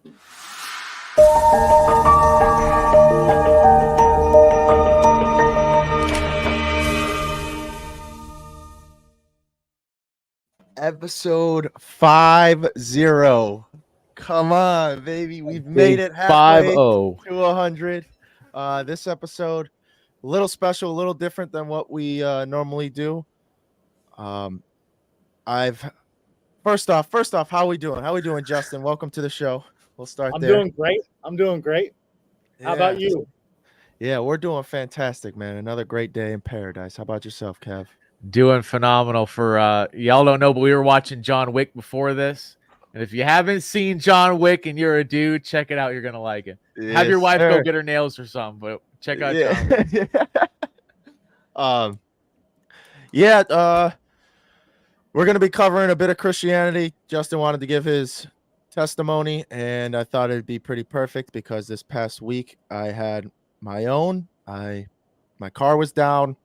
Episode 50. Come on, baby. We've made it Five halfway oh. to 100. This episode, a little special, a little different than what we normally do. I've first off, how we doing? How we doing, Justin? Welcome to the show. We'll start I'm there. doing great. How about you? Yeah, we're doing fantastic, man. Another great day in paradise. How about yourself, Kev? Doing phenomenal. For y'all don't know, but we were watching John Wick before this. And if you haven't seen John Wick and you're a dude, check it out. You're gonna like it. Have your wife go get her nails or something, but check out John Wick. We're gonna be covering a bit of Christianity. Justin wanted to give his testimony, and I thought it'd be pretty perfect because this past week I had my own. My car was down.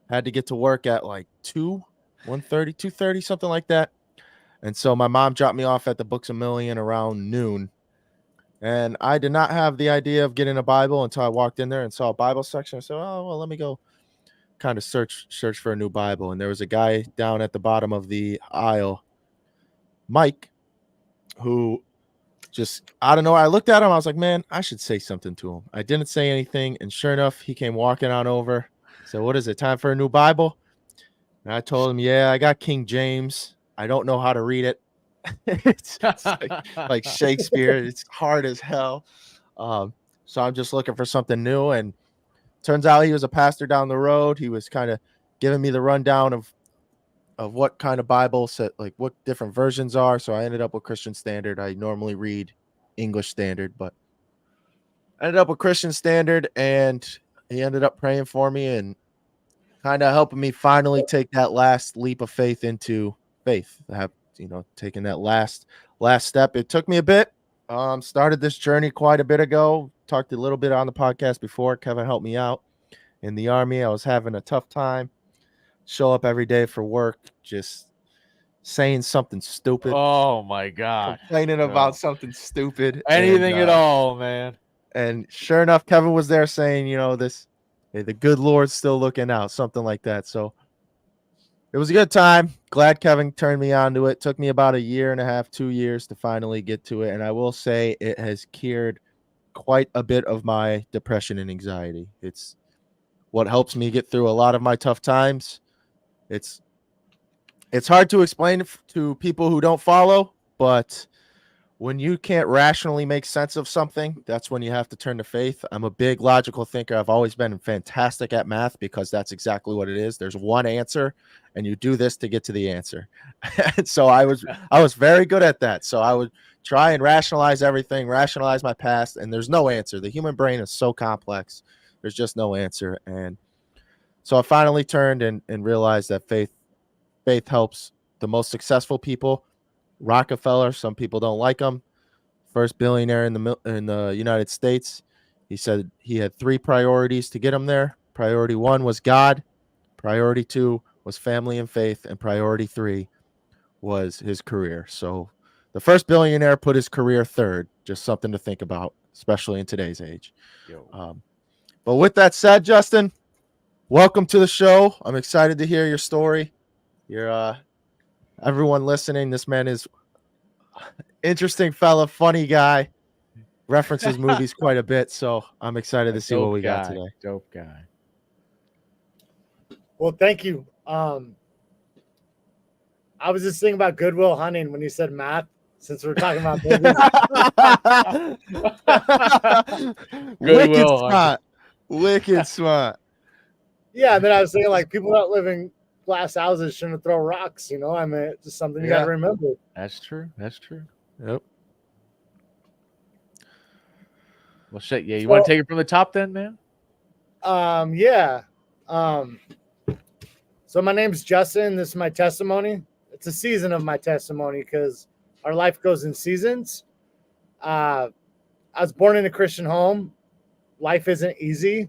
Had to get to work at like 2:30, something like that. And so my mom dropped me off at the Books a Million around noon. And I did not have the idea of getting a Bible until I walked in there and saw a Bible section. I said, oh, well, let me go kind of search for a new Bible. And there was a guy down at the bottom of the aisle, Mike, who just, I don't know. I looked at him. I was like, man, I should say something to him. I didn't say anything. And sure enough, he came walking on over. So what is it? Time for a new Bible? And I told him, yeah, I got King James. I don't know how to read it. it's like Shakespeare. It's hard as hell. So I'm just looking for something new. And turns out he was a pastor down the road. He was kind of giving me the rundown of what kind of Bible set, like what different versions are. So I ended up with Christian Standard. I normally read English Standard, but I ended up with Christian Standard, and he ended up praying for me and kind of helping me finally take that last leap of faith into faith. Taking that last step. It took me a bit. Started this journey quite a bit ago. Talked a little bit on the podcast before. Kevin helped me out in the Army. I was having a tough time. Show up every day for work, just saying something stupid. Oh my God. Complaining about something stupid. Anything at all, man. And sure enough, Kevin was there saying, hey, the good Lord's still looking out, something like that. So it was a good time. Glad Kevin turned me on to it. Took me about 1.5 years, 2 years to finally get to it. And I will say it has cured quite a bit of my depression and anxiety. It's what helps me get through a lot of my tough times. It's hard to explain to people who don't follow, but when you can't rationally make sense of something, that's when you have to turn to faith. I'm a big logical thinker. I've always been fantastic at math because that's exactly what it is. There's one answer, and you do this to get to the answer. And so I was very good at that. So I would try and rationalize everything, rationalize my past, and there's no answer. The human brain is so complex. There's just no answer. And so I finally turned and realized that faith helps the most successful people. Rockefeller, some people don't like him, first billionaire in the United States. He said he had 3 priorities to get him there. Priority 1 was God, priority 2 was family and faith, and priority 3 was his career. So the first billionaire put his career third. Just something to think about, especially in today's age. But with that said, Justin, welcome to the show. I'm excited to hear your story. Everyone listening, this man is interesting fella, funny guy, references movies quite a bit. So I'm excited to see what we got today. Dope guy. Well, thank you. I was just thinking about Good Will Hunting when you said math, since we're talking about movies. Wicked smart. Yeah, and then I was thinking, like, people that live in glass houses shouldn't throw rocks, I mean, it's just something you got to remember. That's true. Yep. Well, shit. Yeah, you want to take it from the top then, man? Yeah. So my name's Justin. This is my testimony. It's a season of my testimony because our life goes in seasons. I was born in a Christian home. Life isn't easy.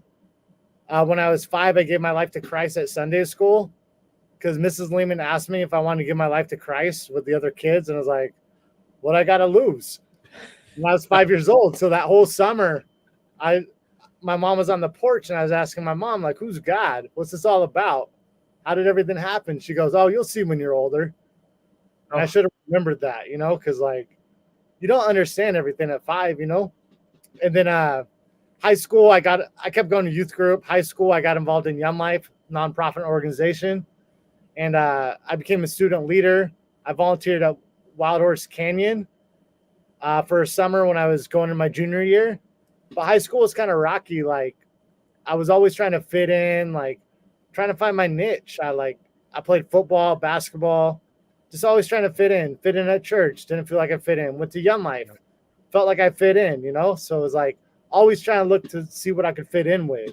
When I was 5, I gave my life to Christ at Sunday school because Mrs. Lehman asked me if I wanted to give my life to Christ with the other kids. And I was like, what I got to lose? when I was 5 years old. So that whole summer, my mom was on the porch and I was asking my mom, like, who's God? What's this all about? How did everything happen? She goes, oh, you'll see when you're older. And I should have remembered that, because like you don't understand everything at 5, And then high school, I kept going to youth group. High school, I got involved in Young Life, nonprofit organization. And I became a student leader. I volunteered at Wild Horse Canyon for a summer when I was going in my junior year. But high school was kind of rocky. Like I was always trying to fit in, like trying to find my niche. I played football, basketball, just always trying to fit in at church. Didn't feel like I fit in. Went to Young Life, felt like I fit in, So it was like always trying to look to see what I could fit in with.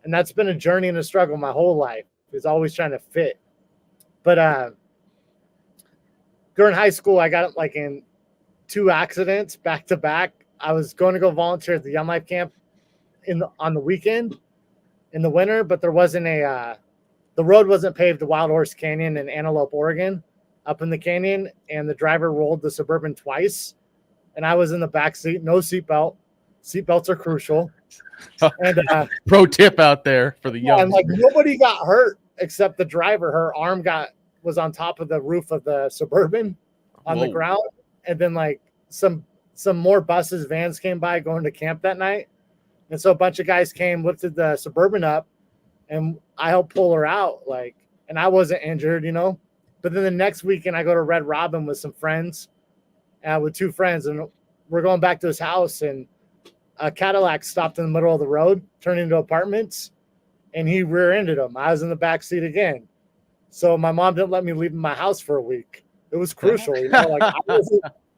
And that's been a journey and a struggle my whole life, is always trying to fit. But during high school, I got like in 2 accidents back to back. I was going to go volunteer at the Young Life camp on the weekend in the winter, but there wasn't the road wasn't paved to Wild Horse Canyon in Antelope, Oregon, up in the canyon, and the driver rolled the Suburban twice, and I was in the back seat, no seatbelt. Seatbelts are crucial. And pro tip out there for the young. And like nobody got hurt except the driver. Her arm was on top of the roof of the Suburban on the ground, and then like some more buses, vans came by going to camp that night, and so a bunch of guys came, lifted the Suburban up, and I helped pull her out. Like, and I wasn't injured, But then the next weekend, I go to Red Robin with some friends, with 2 friends, and we're going back to his house, and a Cadillac stopped in the middle of the road, turned into apartments, and he rear-ended him. I was in the back seat again. So my mom didn't let me leave my house for a week. It was crucial, like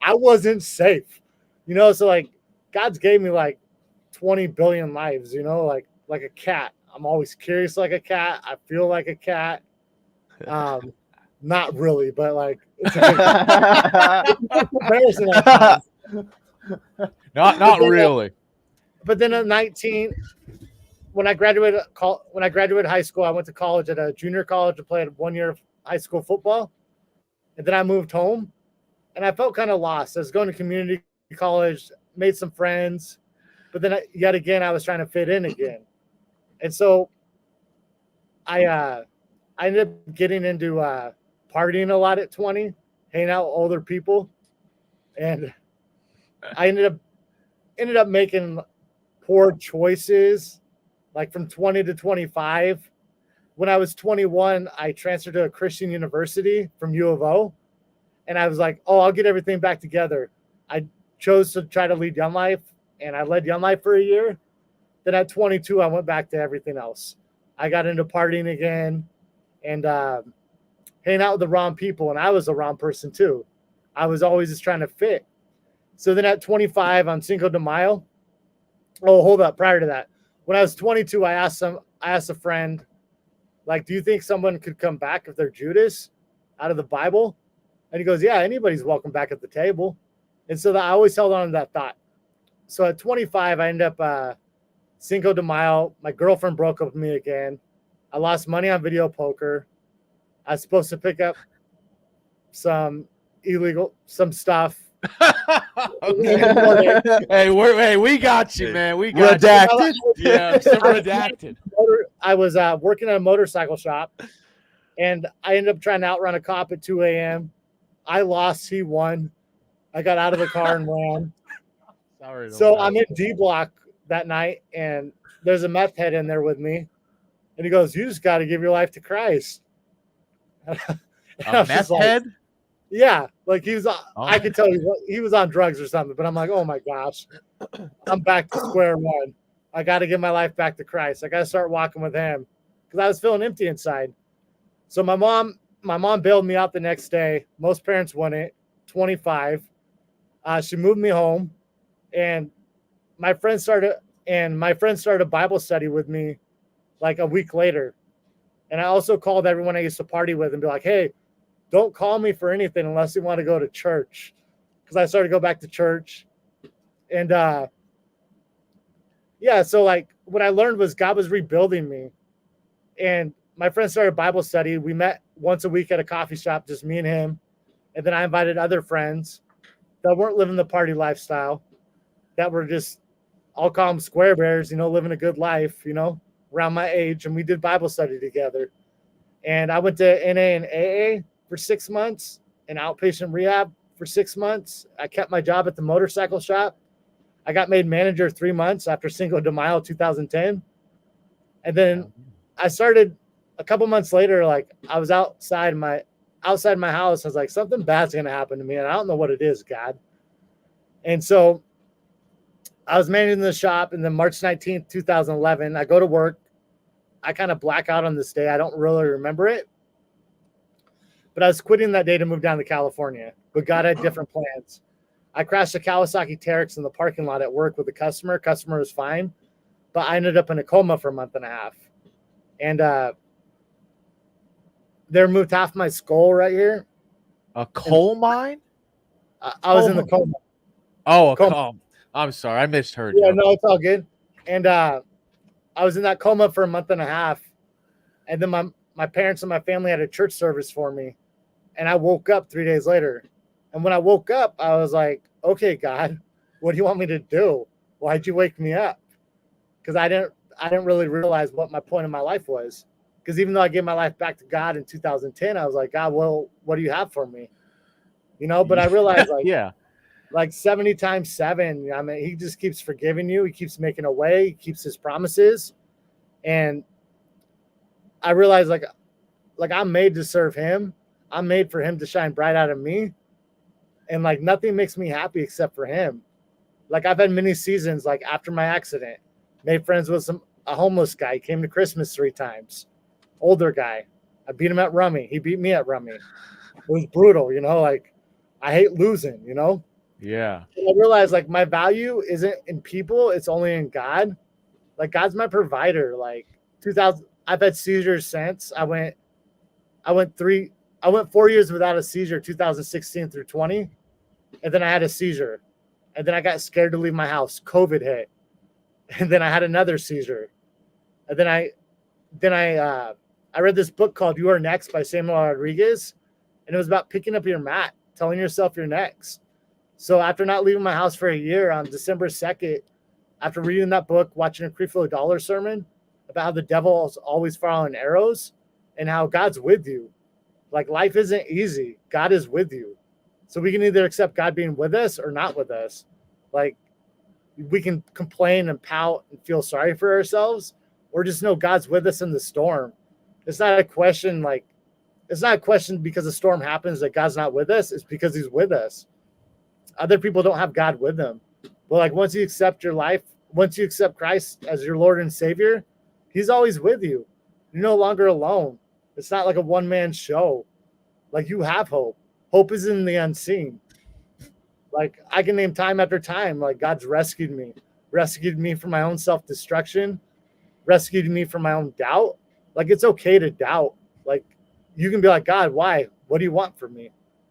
I wasn't safe, so like God's gave me like 20 billion lives, like a cat. I'm always curious like a cat. I feel like a cat. Not really, but like it's a good comparison. Not really. But then at 19, when I graduated high school, I went to college at a junior college to play 1 year of high school football. And then I moved home, and I felt kind of lost. I was going to community college, made some friends, but then yet again, I was trying to fit in again. And so I ended up getting into partying a lot at 20, hanging out with older people. And I ended up making poor choices, like from 20 to 25. When I was 21, I transferred to a Christian university from U of O. And I was like, oh, I'll get everything back together. I chose to try to lead Young Life, and I led Young Life for a year. Then at 22, I went back to everything else. I got into partying again and hanging out with the wrong people. And I was the wrong person too. I was always just trying to fit. So then at 25 on Cinco de Mayo, hold up. Prior to that, when I was 22, I asked a friend, like, do you think someone could come back if they're Judas out of the Bible? And he goes, yeah, anybody's welcome back at the table. And so I always held on to that thought. So at 25, I ended up Cinco de Mayo. My girlfriend broke up with me again. I lost money on video poker. I was supposed to pick up some stuff. Hey, we got you, man. We got redacted. You. Yeah, redacted. I was working at a motorcycle shop, and I ended up trying to outrun a cop at 2 a.m. I lost. He won. I got out of the car and ran. Sorry. So I'm in D block that night, and there's a meth head in there with me, and he goes, "You just got to give your life to Christ." A meth head? Yeah, like he was. I could tell he was on drugs or something. But I'm like, oh my gosh, I'm back to square one. I got to give my life back to Christ. I got to start walking with Him because I was feeling empty inside. So my mom bailed me out the next day. Most parents wouldn't. 25. She moved me home, and my friend started a Bible study with me like a week later. And I also called everyone I used to party with and be like, hey, don't call me for anything unless you want to go to church. Because I started to go back to church. And so like what I learned was God was rebuilding me. And my friend started Bible study. We met once a week at a coffee shop, just me and him. And then I invited other friends. that weren't living the party lifestyle, that were just, I'll call them square bears, you know, living a good life, you know, around my age. And we did Bible study together. And I went to NA and AA for 6 months and outpatient rehab for 6 months. I kept my job at the motorcycle shop. I got made manager 3 months after Cinco de Mayo 2010. And then I started a couple months later, like I was outside my house. I was like, something bad's going to happen to me. And I don't know what it is, God. And so I was managing the shop. And then March 19th, 2011, I go to work. I kind of black out on this day. I don't really remember it. But I was quitting that day to move down to California. But God had different plans. I crashed a Kawasaki Teryx in the parking lot at work with a customer. Customer was fine. But I ended up in a coma for a month and a half. And they removed half my skull right here. A coal mine? I was in the coma. Oh, a coma. I'm sorry. I misheard you. Yeah, no, it's all good. And I was in that coma for a month and a half. And then my parents and my family had a church service for me. And I woke up 3 days later. And when I woke up, I was like, okay, God, what do you want me to do? Why'd you wake me up? Because I didn't really realize what my point in my life was. Because even though I gave my life back to God in 2010, I was like, God, well, what do you have for me? You know, but I realized like 70 times 7, I mean, he just keeps forgiving you. He keeps making a way. He keeps his promises. And I realized like I'm made to serve him. I'm made for him to shine bright out of me. And like nothing makes me happy except for him. Like I've had many seasons, like after my accident, made friends with a homeless guy. He came to Christmas 3 times. Older guy. I beat him at rummy. He beat me at rummy. It was brutal, you know, like I hate losing, you know? Yeah. And I realized like my value isn't in people, it's only in God. Like God's my provider. Like 2000, I've had seizures since. I went 4 years without a seizure, 2016 through 20. And then I had a seizure. And then I got scared to leave my house. COVID hit. And then I had another seizure. And then I read this book called You Are Next by Samuel Rodriguez. And it was about picking up your mat, telling yourself you're next. So after not leaving my house for a year, on December 2nd, after reading that book, watching a Creflo Dollar sermon about how the devil is always following arrows and how God's with you. Like life isn't easy. God is with you. So we can either accept God being with us or not with us. Like we can complain and pout and feel sorry for ourselves, or just know God's with us in the storm. It's not a question because a storm happens that God's not with us. It's because he's with us. Other people don't have God with them. But like once you accept your life, once you accept Christ as your Lord and Savior, he's always with you. You're no longer alone. It's not like a one-man show. Like you have hope. Hope is in the unseen. Like I can name time after time, like God's rescued me from my own self-destruction, rescued me from my own doubt. Like it's okay to doubt. Like you can be like, God, why? What do you want from me?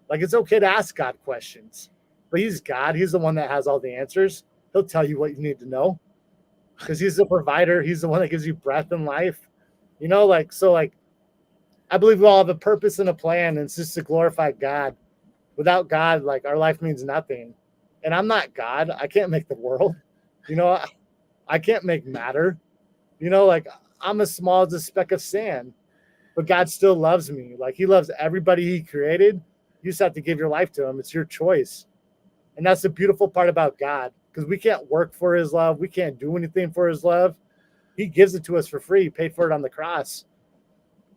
Like it's okay to ask God questions. But he's God. He's the one that has all the answers. He'll tell you what you need to know. Because he's the provider. He's the one that gives you breath and life. You know, like, so like, I believe we all have a purpose and a plan, and it's just to glorify God. Without God, like, our life means nothing. And I'm not God. I can't make the world. You know, I can't make matter. You know, like, I'm as small as a speck of sand. But God still loves me. Like, he loves everybody he created. You just have to give your life to him. It's your choice. And that's the beautiful part about God. Because we can't work for his love. We can't do anything for his love. He gives it to us for free. He paid for it on the cross.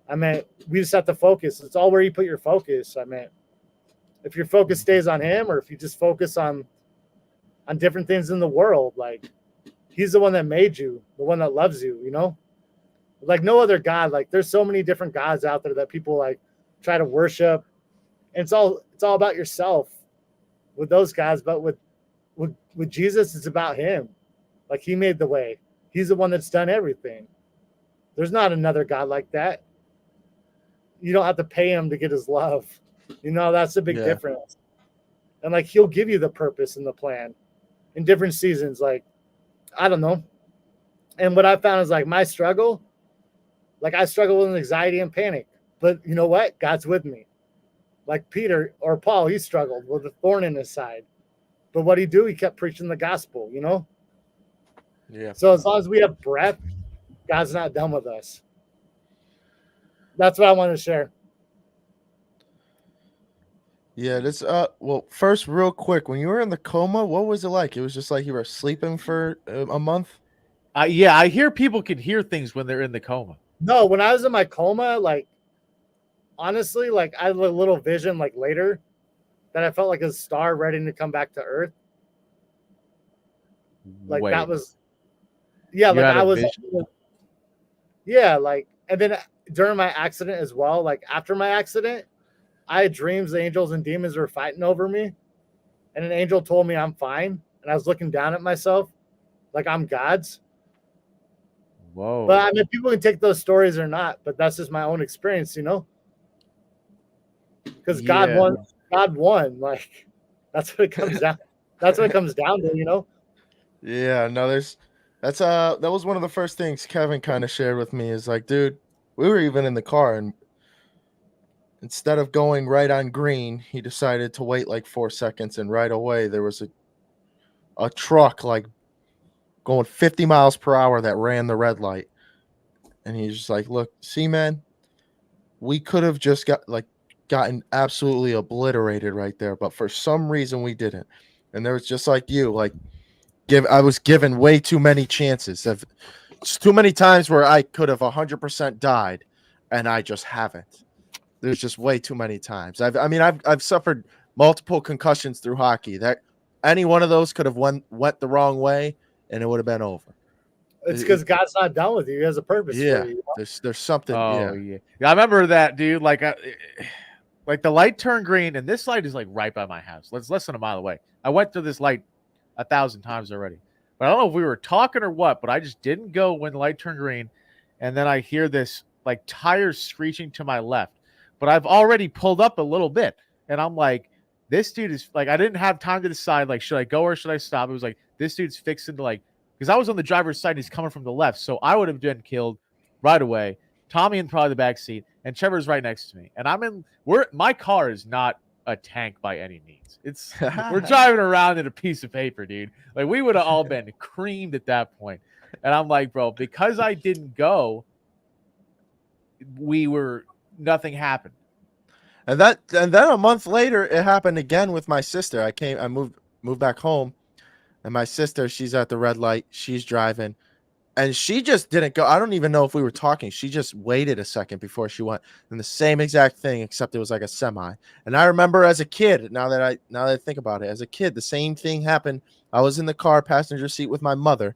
I mean, we just have to focus. It's all where you put your focus. I mean, if your focus stays on him, or if you just focus on different things in the world, like he's the one that made you, the one that loves you, you know? Like no other God. Like there's so many different gods out there that people like try to worship. And it's all about yourself with those guys. But with Jesus, it's about him. Like he made the way. He's the one that's done everything. There's not another God like that. You don't have to pay him to get his love. You know, that's the big difference. And like, he'll give you the purpose and the plan in different seasons. Like, I don't know. And what I found is like my struggle, like I struggle with anxiety and panic, but you know what? God's with me. Like Peter or Paul, he struggled with a thorn in his side. But what he do? He kept preaching the gospel, you know? Yeah. So as long as we have breath, God's not done with us. That's what I want to share. Yeah, well, first real quick, when you were in the coma, what was it like? It was just like you were sleeping for a month? Yeah, I hear people can hear things when they're in the coma. No, when I was in my coma, like honestly, like I had a little vision like later that I felt like a star ready to come back to Earth. Like Wait, that was yeah, you like had I a was vision? yeah, like and then during my accident as well, like after my accident, I had dreams the angels and demons were fighting over me. And an angel told me I'm fine. And I was looking down at myself like I'm God's. Whoa. But I mean, people can take those stories or not, but that's just my own experience, you know? Because God Yeah. won. God won. Like that's what it comes down. That's what it comes down to, you know? Yeah, no, that was one of the first things Kevin kind of shared with me is like, dude, we were even in the car and instead of going right on green, he decided to wait like 4 seconds and right away there was a truck like going 50 miles per hour that ran the red light. And he's just like, look, see, man, we could have just gotten absolutely obliterated right there, but for some reason we didn't. And there was just like you, like I was given way too many chances. It's too many times where I could have 100% died, and I just haven't. There's just way too many times. I've suffered multiple concussions through hockey. That any one of those could have went the wrong way, and it would have been over. It's because God's not done with you. He has a purpose for you. There's something. Oh yeah. I remember that, dude. Like the light turned green, and this light is like right by my house. It's less than a mile away. I went through this light 1,000 times already, but I don't know if we were talking or what. But I just didn't go when the light turned green, and then I hear this like tires screeching to my left. But I've already pulled up a little bit, and I'm like, this dude is like, I didn't have time to decide like, should I go or should I stop? It was like this dude's fixing to like, because I was on the driver's side, and he's coming from the left, so I would have been killed right away. Tommy in probably the back seat, and Trevor's right next to me. And my car is not a tank by any means. We're driving around in a piece of paper, dude. Like we would have all been creamed at that point. And I'm like, bro, because I didn't go, nothing happened. And then a month later, it happened again with my sister. I moved back home, and my sister, she's at the red light, she's driving. And she just didn't go. I don't even know if we were talking. She just waited a second before she went. And the same exact thing, except it was like a semi. And I remember as a kid, now that I think about it, as a kid, the same thing happened. I was in the car passenger seat with my mother.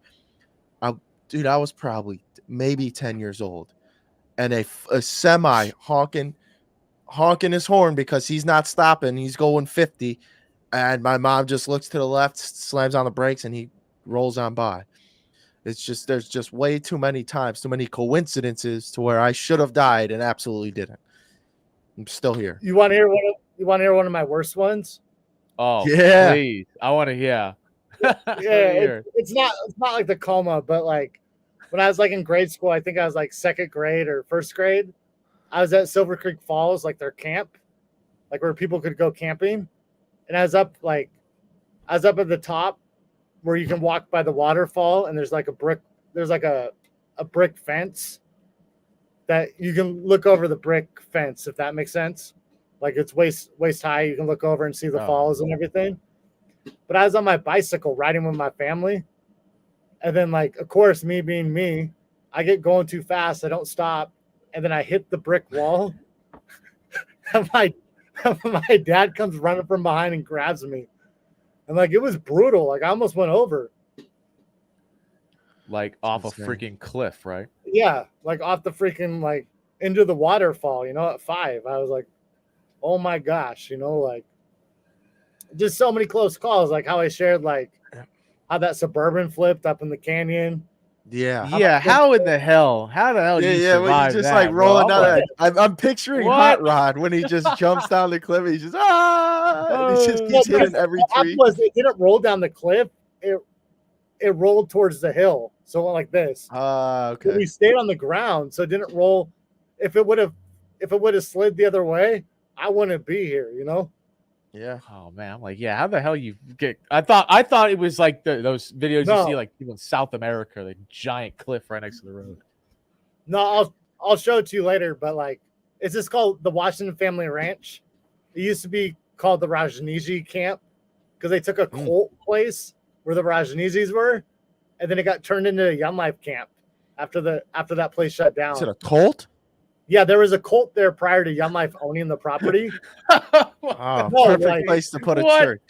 I was probably maybe 10 years old. And a semi honking his horn because he's not stopping. He's going 50. And my mom just looks to the left, slams on the brakes, and he rolls on by. It's just there's just way too many times, too many coincidences to where I should have died and absolutely didn't. I'm still here. You want to hear one of my worst ones? Oh yeah, please! I want to hear. Yeah, it's not like the coma, but like when I was like in grade school, I think I was like second grade or first grade. I was at Silver Creek Falls, like their camp, like where people could go camping, and I was up at the top where you can walk by the waterfall, and there's like a brick fence that you can look over the brick fence, if that makes sense. Like it's waist high, you can look over and see the falls and everything. But I was on my bicycle riding with my family, and then like of course me being me, I get going too fast, I don't stop, and then I hit the brick wall. And my dad comes running from behind and grabs me. And like it was brutal. Like I almost went over. Like off a freaking cliff, right? Yeah, like off the freaking like into the waterfall, at 5. I was like, oh my gosh, like just so many close calls, like how I shared like how that Suburban flipped up in the canyon. Yeah. How in the hell? How the hell do you survive when you just that, like rolling down like, I'm picturing Hot Rod when he just jumps down the cliff. He just and he just keeps hitting every tree. It didn't roll down the cliff. It rolled towards the hill. So it went like this. Okay. But we stayed on the ground, so it didn't roll. If it would have slid the other way, I wouldn't be here, Yeah. Oh man, I'm like, yeah. How the hell you get? I thought it was like those videos you see No. like people in South America, the giant cliff right next to the road. No, I'll show it to you later. But like, it's just called the Washington Family Ranch. It used to be called the Rajneeshi Camp because they took a cult place where the Rajneeshis were, and then it got turned into a Young Life camp after that place shut down. Is it a cult? Yeah, there was a cult there prior to Young Life owning the property. Oh, No, perfect like- place to put a What? church.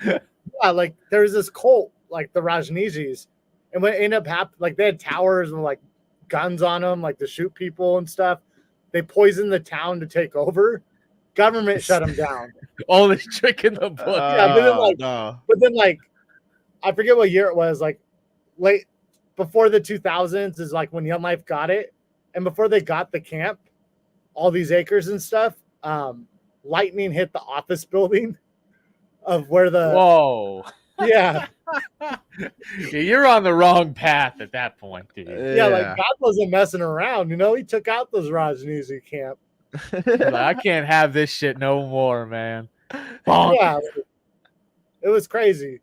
Yeah, like there was this cult, like the Rajneeshis, and what ended up happening, like they had towers and like guns on them, like to shoot people and stuff. They poisoned the town to take over. Government shut them down. Oldest trick in the book. Yeah, but then, like- no. But then, like, I forget what year it was, like late before the 2000s is like when Young Life got it, and before they got the camp, all these acres and stuff, lightning hit the office building of where the Whoa. yeah. Yeah, you're on the wrong path at that point, dude. Yeah, like God wasn't messing around, you know. He took out those Rajneeshi camp. Like, I can't have this shit no more, man. Bonk. Yeah, it was crazy.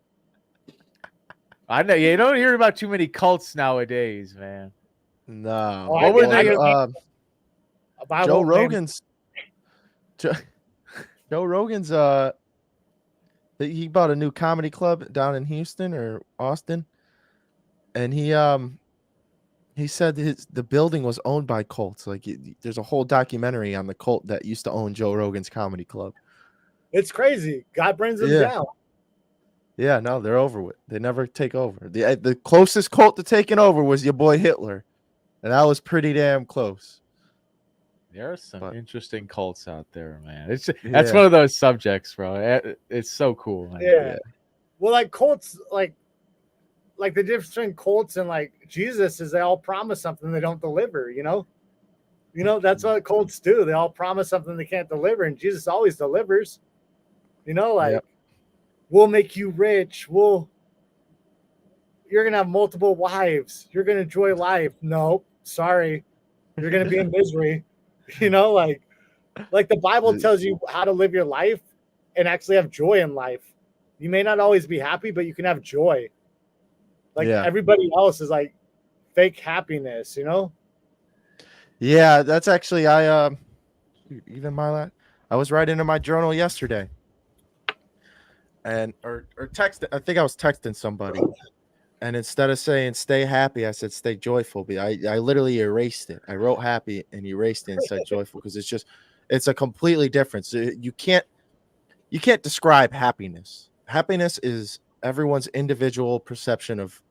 I know you don't hear about too many cults nowadays, man. No. Oh, What were they? A Bible Joe name- Rogan's Joe Rogan's he bought a new comedy club down in Houston or Austin, and he said the building was owned by cults. Like there's a whole documentary on the cult that used to own Joe Rogan's comedy club. It's crazy. God brings them Yeah. down. Yeah, no, they're over with. They never take over. The closest cult to taking over was your boy Hitler, and that was pretty damn close. There are some But- interesting cults out there, man. That's Yeah. one of those subjects, bro. It's so cool. Man. Yeah. Well, like cults, like the difference between cults and like Jesus is they all promise something they don't deliver. You know, that's what cults do. They all promise something they can't deliver, and Jesus always delivers. You know, like Yep. we'll make you rich. You're gonna have multiple wives. You're gonna enjoy life. No, sorry, you're gonna be in misery. You know, like the Bible tells you how to live your life and actually have joy in life. You may not always be happy, but you can have joy. Like Yeah. everybody else is like fake happiness, you know? Yeah, that's actually I was writing in my journal yesterday, and or text. I think I was texting somebody, and instead of saying "stay happy," I said "stay joyful." But I literally erased it. I wrote "happy" and erased it and said "joyful" because it's a completely different. So you can't describe happiness. Happiness is everyone's individual perception of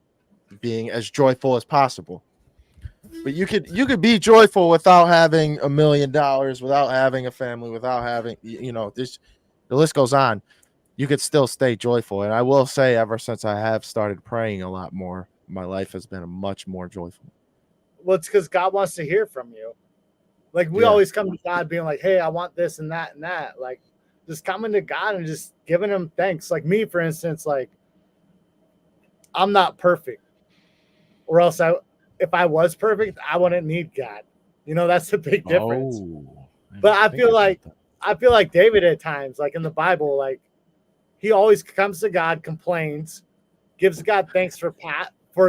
being as joyful as possible. But you could be joyful without having $1 million, without having a family, without having the list goes on. You could still stay joyful. And I will say, ever since I have started praying a lot more, my life has been much more joyful. Well, it's because God wants to hear from you. Like we Yeah. always come to God being like, hey, I want this and that and that. Like just coming to God and just giving him thanks. Like me, for instance, like I'm not perfect. Or else if I was perfect, I wouldn't need God. You know, that's the big difference. Oh, But I feel like David at times, like in the Bible, like he always comes to God, complains, gives God thanks for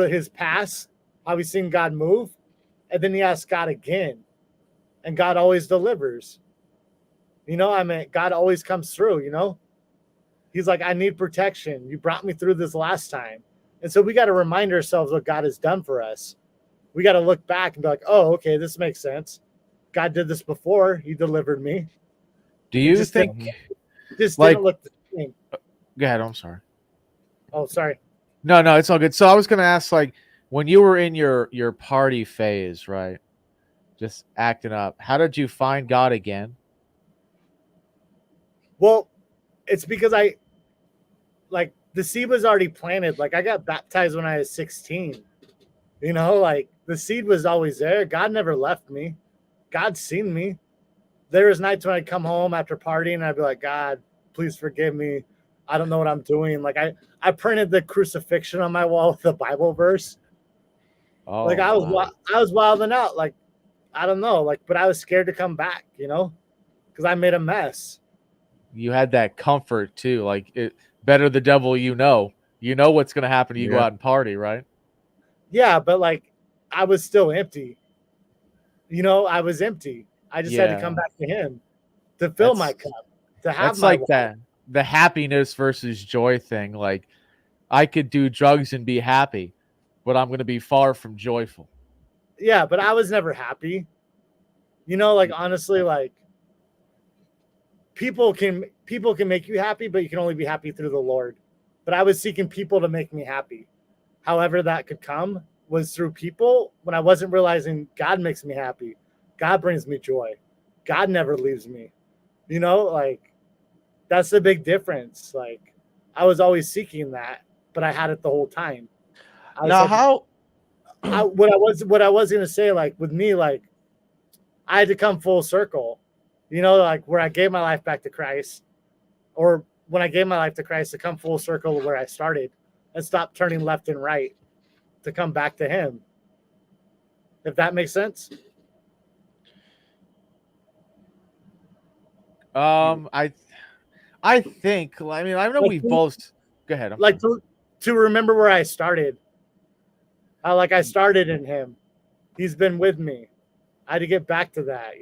his past, how he's seen God move, and then he asks God again, and God always delivers. You know, I mean, God always comes through. You know, he's like, I need protection. You brought me through this last time, and so we got to remind ourselves what God has done for us. We got to look back and be like, oh, okay, this makes sense. God did this before. He delivered me. Do you just think? Just Like- didn't look the same. Go ahead. I'm sorry. Oh, sorry. No, it's all good. So I was gonna ask, like, when you were in your party phase, right? Just acting up. How did you find God again? Well, it's because the seed was already planted. Like I got baptized when I was 16. You know, like the seed was always there. God never left me. God's seen me. There was nights when I'd come home after partying and I'd be like, God, please forgive me. I don't know what I'm doing. Like I printed the crucifixion on my wall with a Bible verse. Oh, Like I wow. was wilding out. Like, I don't know. Like, but I was scared to come back, you know, because I made a mess. you had that comfort too. Like it better the devil you know what's gonna happen. You go out and party, right? Yeah, but like I was still empty. I was empty. I just had to come back to him to fill my cup, to have my like that the happiness versus joy thing. Like I could do drugs and be happy, but I'm gonna be far from joyful. Yeah, but I was never happy. Like honestly, like people can make you happy, but you can only be happy through the Lord. But I was seeking people to make me happy. However that could come was through people when I wasn't realizing God makes me happy. God brings me joy. God never leaves me. Like that's the big difference. Like I was always seeking that, but I had it the whole time. Now what I was gonna say, like with me, like I had to come full circle, like where I gave my life back to Christ, or when I gave my life to Christ to come full circle where I started and stop turning left and right to come back to Him. If that makes sense. I think. I mean, I know we both. Go ahead. To remember where I started. How like I started in Him. He's been with me. I had to get back to that.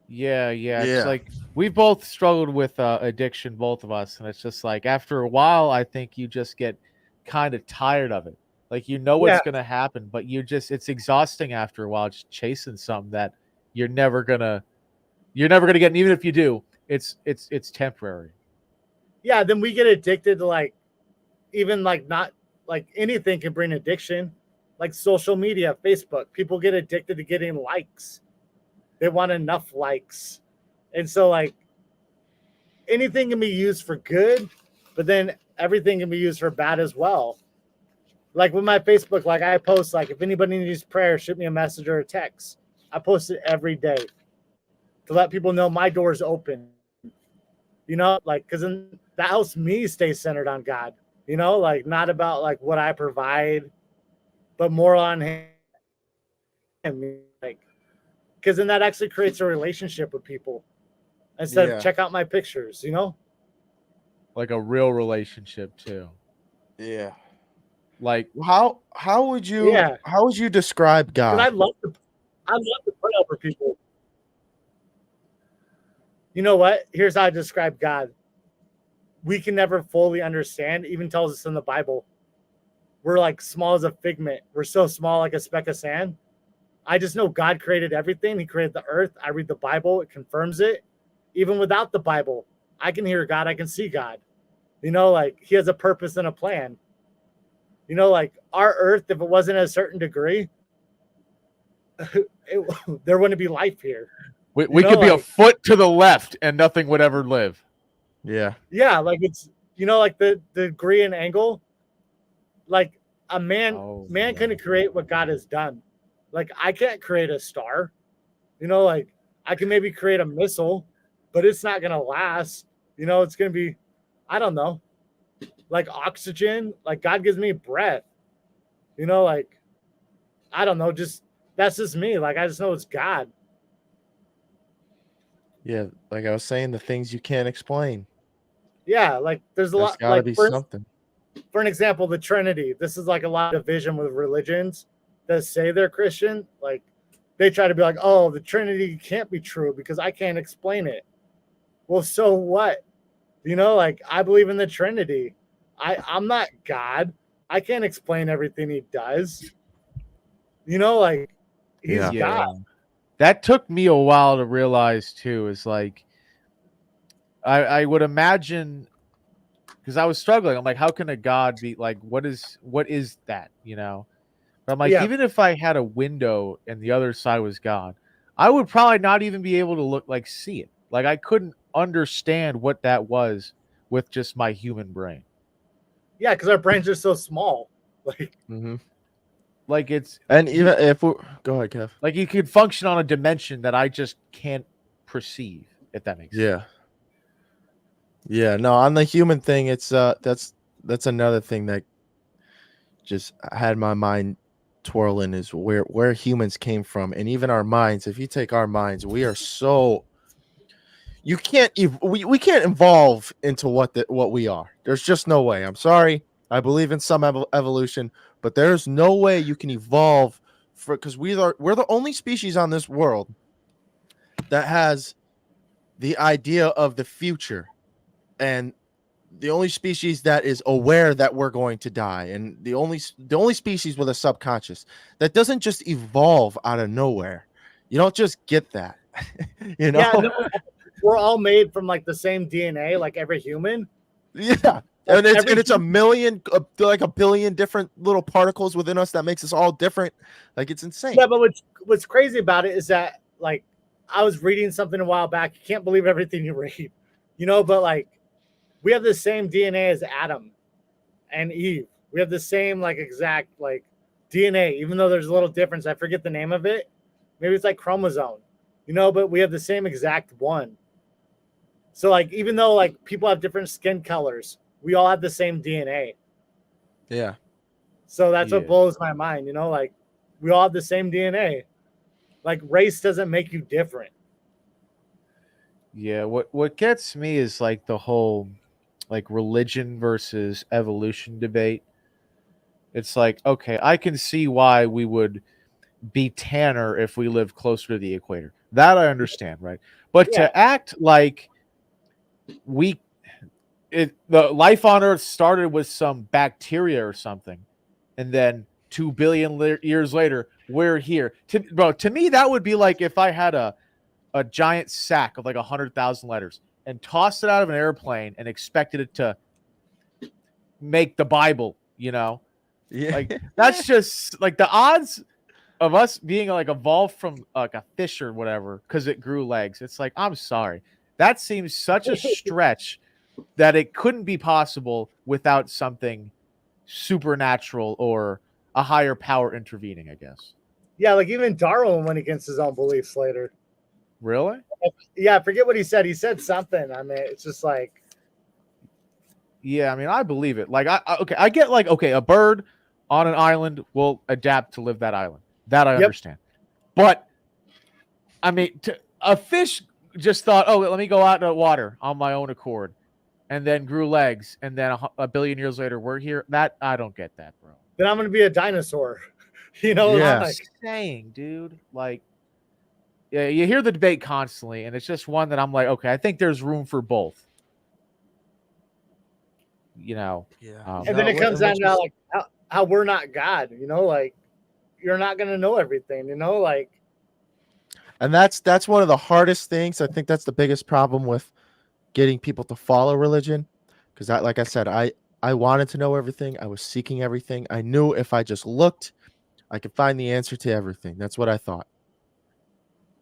Yeah. It's like we both struggled with addiction, both of us, and it's just like after a while, I think you just get kind of tired of it. Like what's gonna happen, but it's exhausting after a while, just chasing something that you're never gonna get. And even if you do, it's temporary. Yeah, then we get addicted to like even like not like anything can bring addiction, like social media, Facebook. People get addicted to getting likes. They want enough likes. And so like anything can be used for good, but then everything can be used for bad as well. Like with my Facebook, like I post like if anybody needs prayer, shoot me a message or a text. I post it every day to let people know my door is open. Like because then that helps me stay centered on God. Like not about like what I provide, but more on Him. Like because then that actually creates a relationship with people instead of check out my pictures. Like a real relationship too. Yeah. Like how would you describe God? I love to pray over people. You know what? Here's how I describe God. We can never fully understand, even tells us in the Bible. We're like small as a figment. We're so small like a speck of sand. I just know God created everything. He created the earth. I read the Bible. It confirms it. Even without the Bible, I can hear God. I can see God. Like He has a purpose and a plan. Like our earth, if it wasn't a certain degree, there wouldn't be life here. We could be a foot to the left and nothing would ever live. Yeah. Yeah, like it's like the degree and angle. Like a man couldn't create what God has done. Like I can't create a star. Like I can maybe create a missile, but it's not gonna last. It's gonna be, I don't know, like oxygen. Like God gives me breath. Like I don't know, just that's just me. Like I just know it's God. Yeah, like I was saying, the things you can't explain. Yeah, like there's a lot. Gotta like be something. For an example, the Trinity. This is like a lot of division with religions that say they're Christian. Like they try to be like, oh, the Trinity can't be true because I can't explain it. Well, so what? Like I believe in the Trinity. I'm not God. I can't explain everything He does. Like He's God. That took me a while to realize too. Is like I would imagine, because I was struggling. I'm like, how can a God be like? What is that? But I'm like, even if I had a window and the other side was God, I would probably not even be able to see it. Like I couldn't understand what that was with just my human brain. Yeah, because our brains are so small. Like, like it's, and even if we go ahead, Kev. Like you could function on a dimension that I just can't perceive. If that makes sense. Yeah. No, on the human thing, it's that's another thing that just had my mind twirling, is where humans came from. And even our minds, if you take our minds, we are so you can't we can't evolve into what we are. There's just no way. I'm sorry. I believe in some evolution, but there's no way you can evolve because we're the only species on this world that has the idea of the future, and the only species that is aware that we're going to die, and the only species with a subconscious that doesn't just evolve out of nowhere. You don't just get that. You know? Yeah, no, we're all made from like the same DNA, like every human. Yeah. And it's a million, like a billion different little particles within us that makes us all different. Like, it's insane. Yeah, but what's crazy about it is that, like, I was reading something a while back. You can't believe everything you read, but like, we have the same DNA as Adam and Eve. We have the same like exact like DNA, even though there's a little difference. I forget the name of it. Maybe it's like chromosome, but we have the same exact one. So like, even though like people have different skin colors, we all have the same DNA. Yeah. So that's what blows my mind, like we all have the same DNA. Like race doesn't make you different. Yeah, what gets me is like the whole like religion versus evolution debate. It's like, okay, I can see why we would be tanner if we live closer to the equator. That I understand, right? But to act like the life on Earth started with some bacteria or something, and then 2 billion years later we're here. To me, that would be like if I had a giant sack of like 100,000 letters and tossed it out of an airplane and expected it to make the Bible. Yeah. Like that's just like the odds of us being like evolved from like a fish or whatever because it grew legs. It's like, I'm sorry. That seems such a stretch that it couldn't be possible without something supernatural or a higher power intervening, I guess. Yeah, like even Darwin went against his own beliefs later. Really? Yeah, I forget what he said. He said something. I mean, it's just like. Yeah, I mean, I believe it. Like, I get like, okay, a bird on an island will adapt to live that island. That I understand. But, I mean, a fish just thought, oh, let me go out in the water on my own accord, and then grew legs, and then a billion years later, we're here. That, I don't get that, bro. Then I'm going to be a dinosaur. Yeah. Like, saying, dude, like, yeah, you hear the debate constantly, and it's just one that I'm like, okay, I think there's room for both. Yeah. And then it comes down to like how we're not God, like you're not gonna know everything, like. And that's one of the hardest things. I think that's the biggest problem with getting people to follow religion. Because like I said, I wanted to know everything. I was seeking everything. I knew if I just looked, I could find the answer to everything. That's what I thought.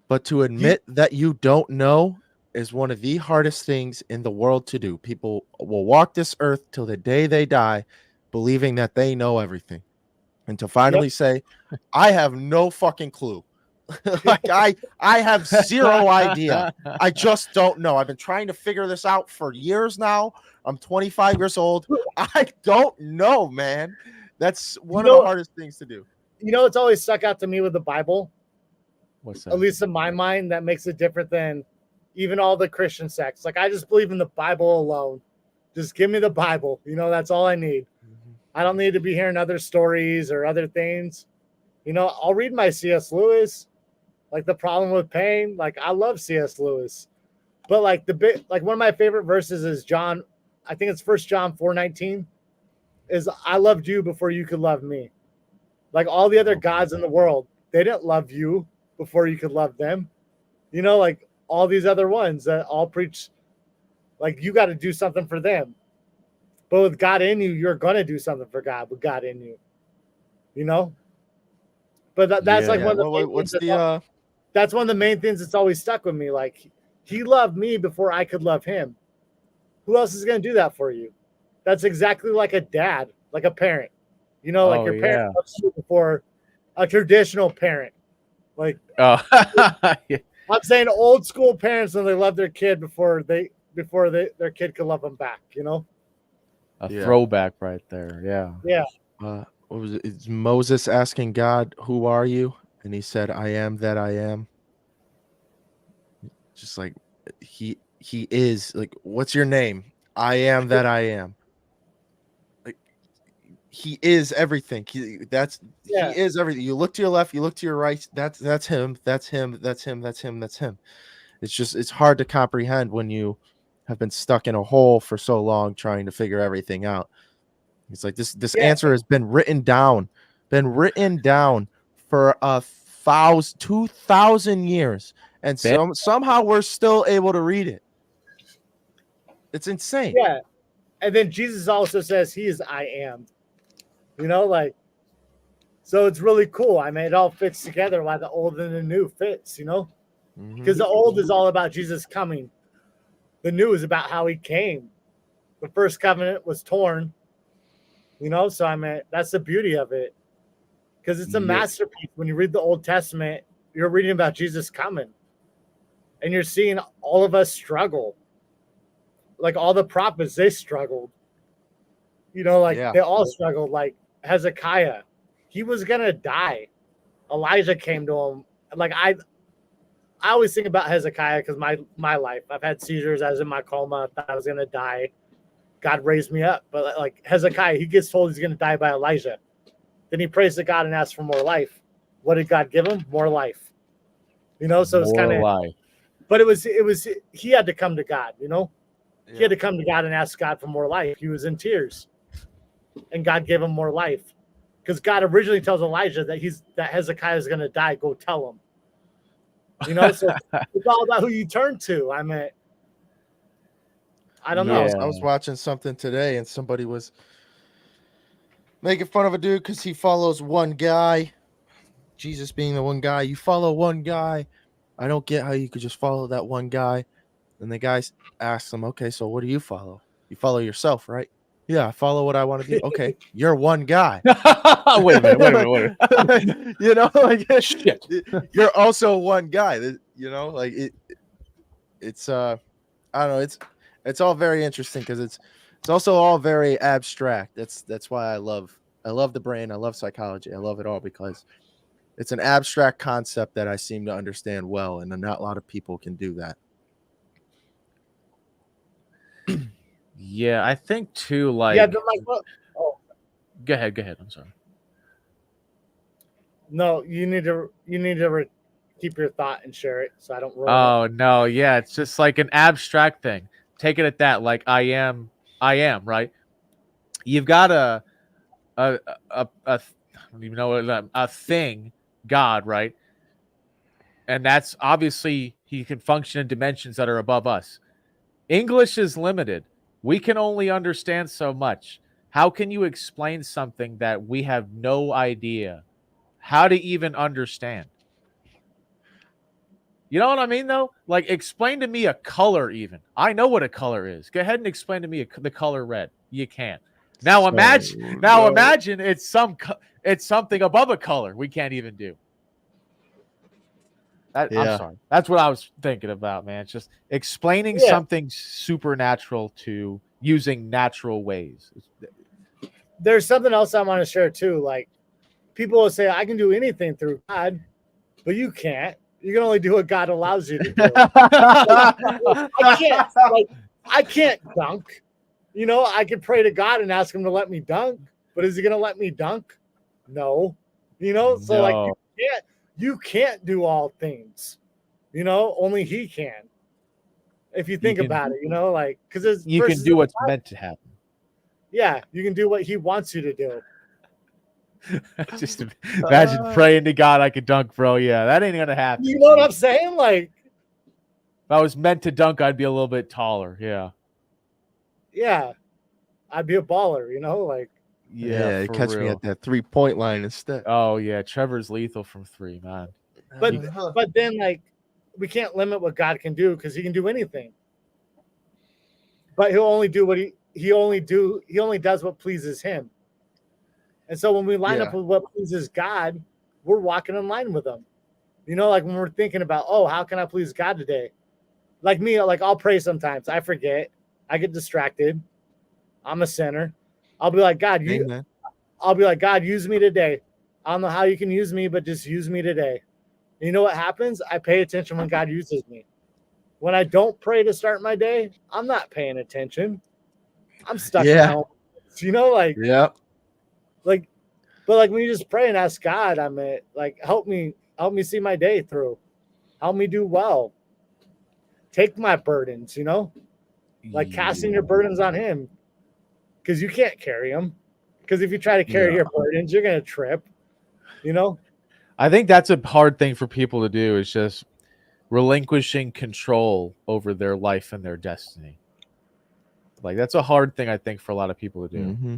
But to admit that you don't know is one of the hardest things in the world to do. People will walk this earth till the day they die, believing that they know everything. And to finally say, I have no fucking clue. Like I have zero idea. I just don't know. I've been trying to figure this out for years now. I'm 25 years old. I don't know, man. That's one of the hardest things to do. It's always stuck out to me with the Bible. What's that? At least in my mind, that makes it different than even all the Christian sects. Like I just believe in the Bible alone. Just give me the Bible. That's all I need. Mm-hmm. I don't need to be hearing other stories or other things. I'll read my C.S. Lewis, like The Problem with Pain. Like I love C.S. Lewis, but like one of my favorite verses is John. I think it's 1 John 4:19. Is I loved you before you could love me. Like all the other gods in the world, they didn't love you before you could love them. Like all these other ones that all preach, like you got to do something for them. But with God in you, you're going to do something for God with God in you. But that's like one of the main things that's one of the main things that's always stuck with me. Like he loved me before I could love him. Who else is going to do that for you? That's exactly like a dad, like a parent. Like your parent loves you before a traditional parent. Like I'm saying old school parents when they love their kid before their kid could love them back, A throwback right there. Yeah. Yeah. What was it? It's Moses asking God, "Who are you?" And he said, "I am that I am." Just like he is like, what's your name? I am that I am. Like, he is everything. He is everything. You look to your left, you look to your right. That's him. That's him. That's him. That's him. That's him. It's hard to comprehend when you have been stuck in a hole for so long trying to figure everything out. It's like this answer has been written down for 2,000 years, and somehow we're still able to read it. It's insane. Yeah, and then Jesus also says he is I am. Like, so it's really cool. I mean, it all fits together why the old and the new fits, because the old is all about Jesus coming. The new is about how he came. The first covenant was torn, so I mean, that's the beauty of it, because it's a masterpiece. When you read the Old Testament, you're reading about Jesus coming, and you're seeing all of us struggle. Like all the prophets, they struggled. They all struggled. Like Hezekiah, he was gonna die. Elijah came to him. Like I always think about Hezekiah because my life, I've had seizures. I was in my coma. I thought I was gonna die. God raised me up. But like Hezekiah, he gets told he's gonna die by Elijah. Then he prays to God and asks for more life. What did God give him? More life. So it's kind of life. But it was he had to come to God. He had to come to God and ask God for more life. He was in tears, and God gave him more life, because God originally tells Elijah that Hezekiah is going to die. Go tell him. So it's all about who you turn to. I mean, I don't know. I was watching something today, and somebody was making fun of a dude because he follows one guy. Jesus being the one guy. You follow one guy. I don't get how you could just follow that one guy. And the guy asks him, okay, so what do you follow? You follow yourself, right? Yeah, I follow what I want to do. Okay, you're one guy. Wait a minute. Like shit. You're also one guy. Like it's I don't know. It's all very interesting because it's also all very abstract. That's why I love the brain. I love psychology. I love it all because it's an abstract concept that I seem to understand well, and not a lot of people can do that. Yeah, I think too. Like, go ahead. I'm sorry. No, you need to keep your thought and share it, so I don't. No, yeah, it's just like an abstract thing. Take it at that. Like, I am, right? You've got I don't even know what a thing, God, right? And that's obviously he can function in dimensions that are above us. English is limited. We can only understand so much. How can you explain something that we have no idea how to even understand? You know what I mean, though? Like, explain to me a color even. I know what a color is. Go ahead and explain to me the color red. You can't. Now imagine it's something above a color we can't even do. I'm sorry. That's what I was thinking about, man. It's just explaining something supernatural to using natural ways. There's something else I want to share too. Like, people will say, I can do anything through God, but you can't. You can only do what God allows you to do. I can't dunk. I could pray to God and ask him to let me dunk, but is he going to let me dunk? No. So no. Like, you can't do all things. Only he can. If you think about it, like, because you can do what's meant to happen. Yeah, you can do what he wants you to do. Just imagine praying to God I could dunk, bro. Yeah, that ain't gonna happen. You know what I'm saying? Like, if I was meant to dunk, I'd be a little bit taller. Yeah, I'd be a baller. Like. Yeah, catch me at that 3-point line instead. Oh yeah, Trevor's lethal from 3, man. But then, like, we can't limit what God can do because he can do anything. But he'll only do what he only does what pleases him. And so when we line up with what pleases God, we're walking in line with him. Like when we're thinking about, how can I please God today? Like me, like I'll pray sometimes. I forget. I get distracted. I'm a sinner. I'll be like, God, God, use me today. I don't know how you can use me, but just use me today. And you know what happens? I pay attention when God uses me. When I don't pray to start my day, I'm not paying attention. I'm stuck in Yeah. my own, you know, Yep. but like when you just pray and ask God, I mean, like help me see my day through. Help me do well. Take my burdens, you know, like casting your burdens on Him, because you can't carry them. Because if you try to carry your burdens, you're gonna trip. You know. I think that's a hard thing for people to do. Is just relinquishing control over their life and their destiny. Like that's a hard thing, I think, for a lot of people to do. Mm-hmm.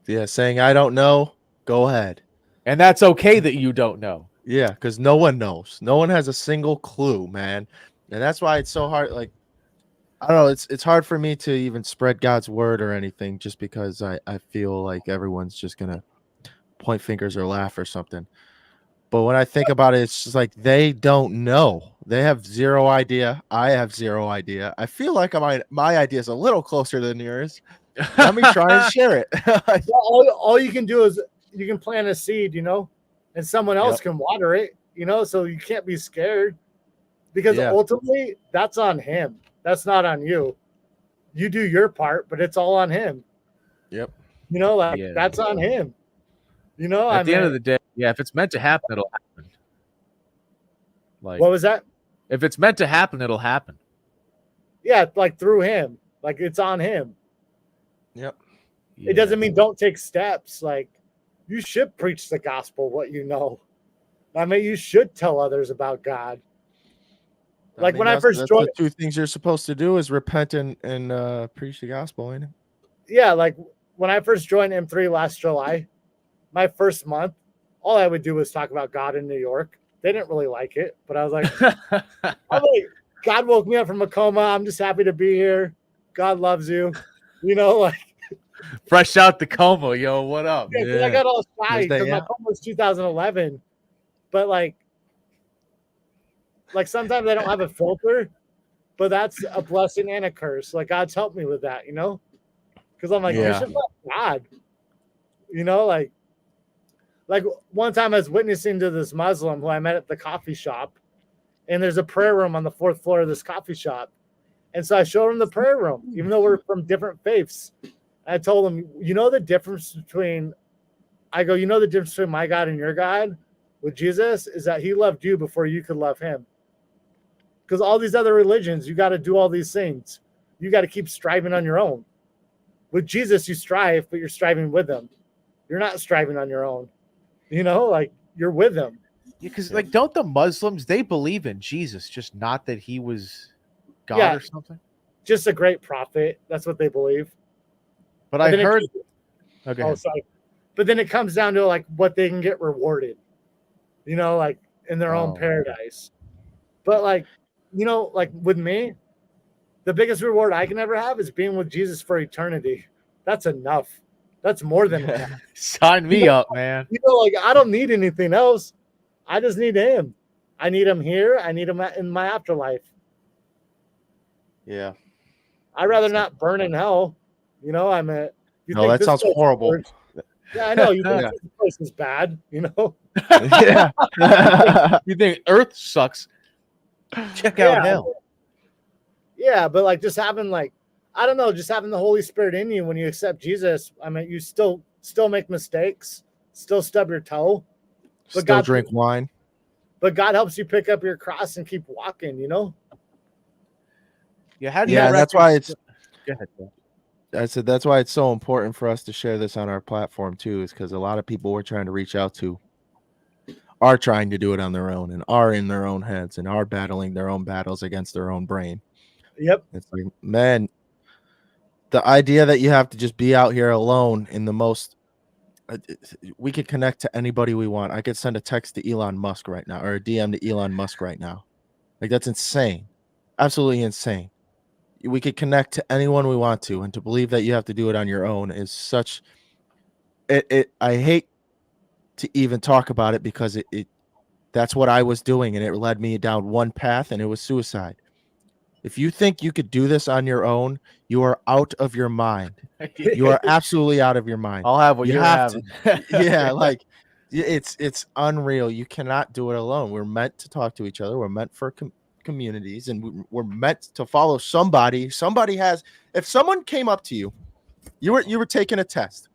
Yeah, saying I don't know, go ahead. And that's okay that you don't know. Yeah, because no one knows. No one has a single clue, man. And that's why it's so hard. Like, I don't know, it's hard for me to even spread God's word or anything just because I feel like everyone's just gonna point fingers or laugh or something. But when I think about it, it's just like they don't know. They have zero idea. I have zero idea. I feel like my idea is a little closer than yours. Let me try and share it. all you can do is you can plant a seed, you know, and someone else can water it, you know, so you can't be scared because ultimately that's on Him. That's not on you. You do your part, but it's all on Him. Yep. You know, like that's on Him. You know, at the end of the day, if it's meant to happen, it'll happen. Like, what was that? If it's meant to happen, it'll happen. Yeah, like through Him. Like it's on Him. Yep. It doesn't mean don't take steps. Like you should preach the gospel, what you know. I mean, you should tell others about God. Like when I first joined, the two things you're supposed to do is repent and preach the gospel, ain't it? Yeah, like when I first joined M3 last July, my first month, all I would do was talk about God in New York. They didn't really like it, but I was like, God woke me up from a coma. I'm just happy to be here. God loves you. You know, like fresh out the coma, yo. What up? Yeah, I got all shy because my coma was 2011. But like sometimes I don't have a filter, but that's a blessing and a curse. Like God's helped me with that, you know? Because I'm like, you should love God. You know, like one time I was witnessing to this Muslim who I met at the coffee shop, and there's a prayer room on the 4th floor of this coffee shop. And so I showed him the prayer room, even though we're from different faiths. I told him, you know the difference between my God and your God with Jesus is that He loved you before you could love Him. Because all these other religions, you got to do all these things. You got to keep striving on your own. With Jesus, you strive, but you're striving with Him. You're not striving on your own. You know, like you're with Him. Yeah, because like, don't the Muslims, they believe in Jesus, just not that He was God or something? Just a great prophet. That's what they believe. But I heard. Sorry. But then it comes down to like what they can get rewarded, you know, like in their own paradise. But like, you know, like with me, the biggest reward I can ever have is being with Jesus for eternity. That's enough. That's more than enough. Sign me up, man. You know, like I don't need anything else. I just need Him. I need Him here. I need Him in my afterlife. Yeah. I'd rather not burn in hell. You know, I mean, no, that sounds horrible. Yeah, I know. You think this place is bad, you know? Yeah. You think Earth sucks? Check out hell. Yeah, but like just having I don't know, just having the Holy Spirit in you when you accept Jesus. I mean, you still make mistakes, still stub your toe, but still drink wine. But God helps you pick up your cross and keep walking, you know? Yeah, how do you that's why it's go ahead, I said that's why it's so important for us to share this on our platform too, is because a lot of people we're trying to reach out to are trying to do it on their own and are in their own heads and are battling their own battles against their own brain. Yep. It's like, man, the idea that you have to just be out here alone in the most we could connect to anybody we want. I could send a text to Elon Musk right now or a DM to Elon Musk right now. Like that's insane. Absolutely insane. We could connect to anyone we want to, and to believe that you have to do it on your own is such I hate to even talk about it because it that's what I was doing, and it led me down one path, and it was suicide. If you think you could do this on your own, you are out of your mind. You are absolutely out of your mind. I'll have what you have. Yeah, like it's unreal. You cannot do it alone. We're meant to talk to each other. We're meant for communities, and we're meant to follow somebody. Somebody has. If someone came up to you, you were taking a test.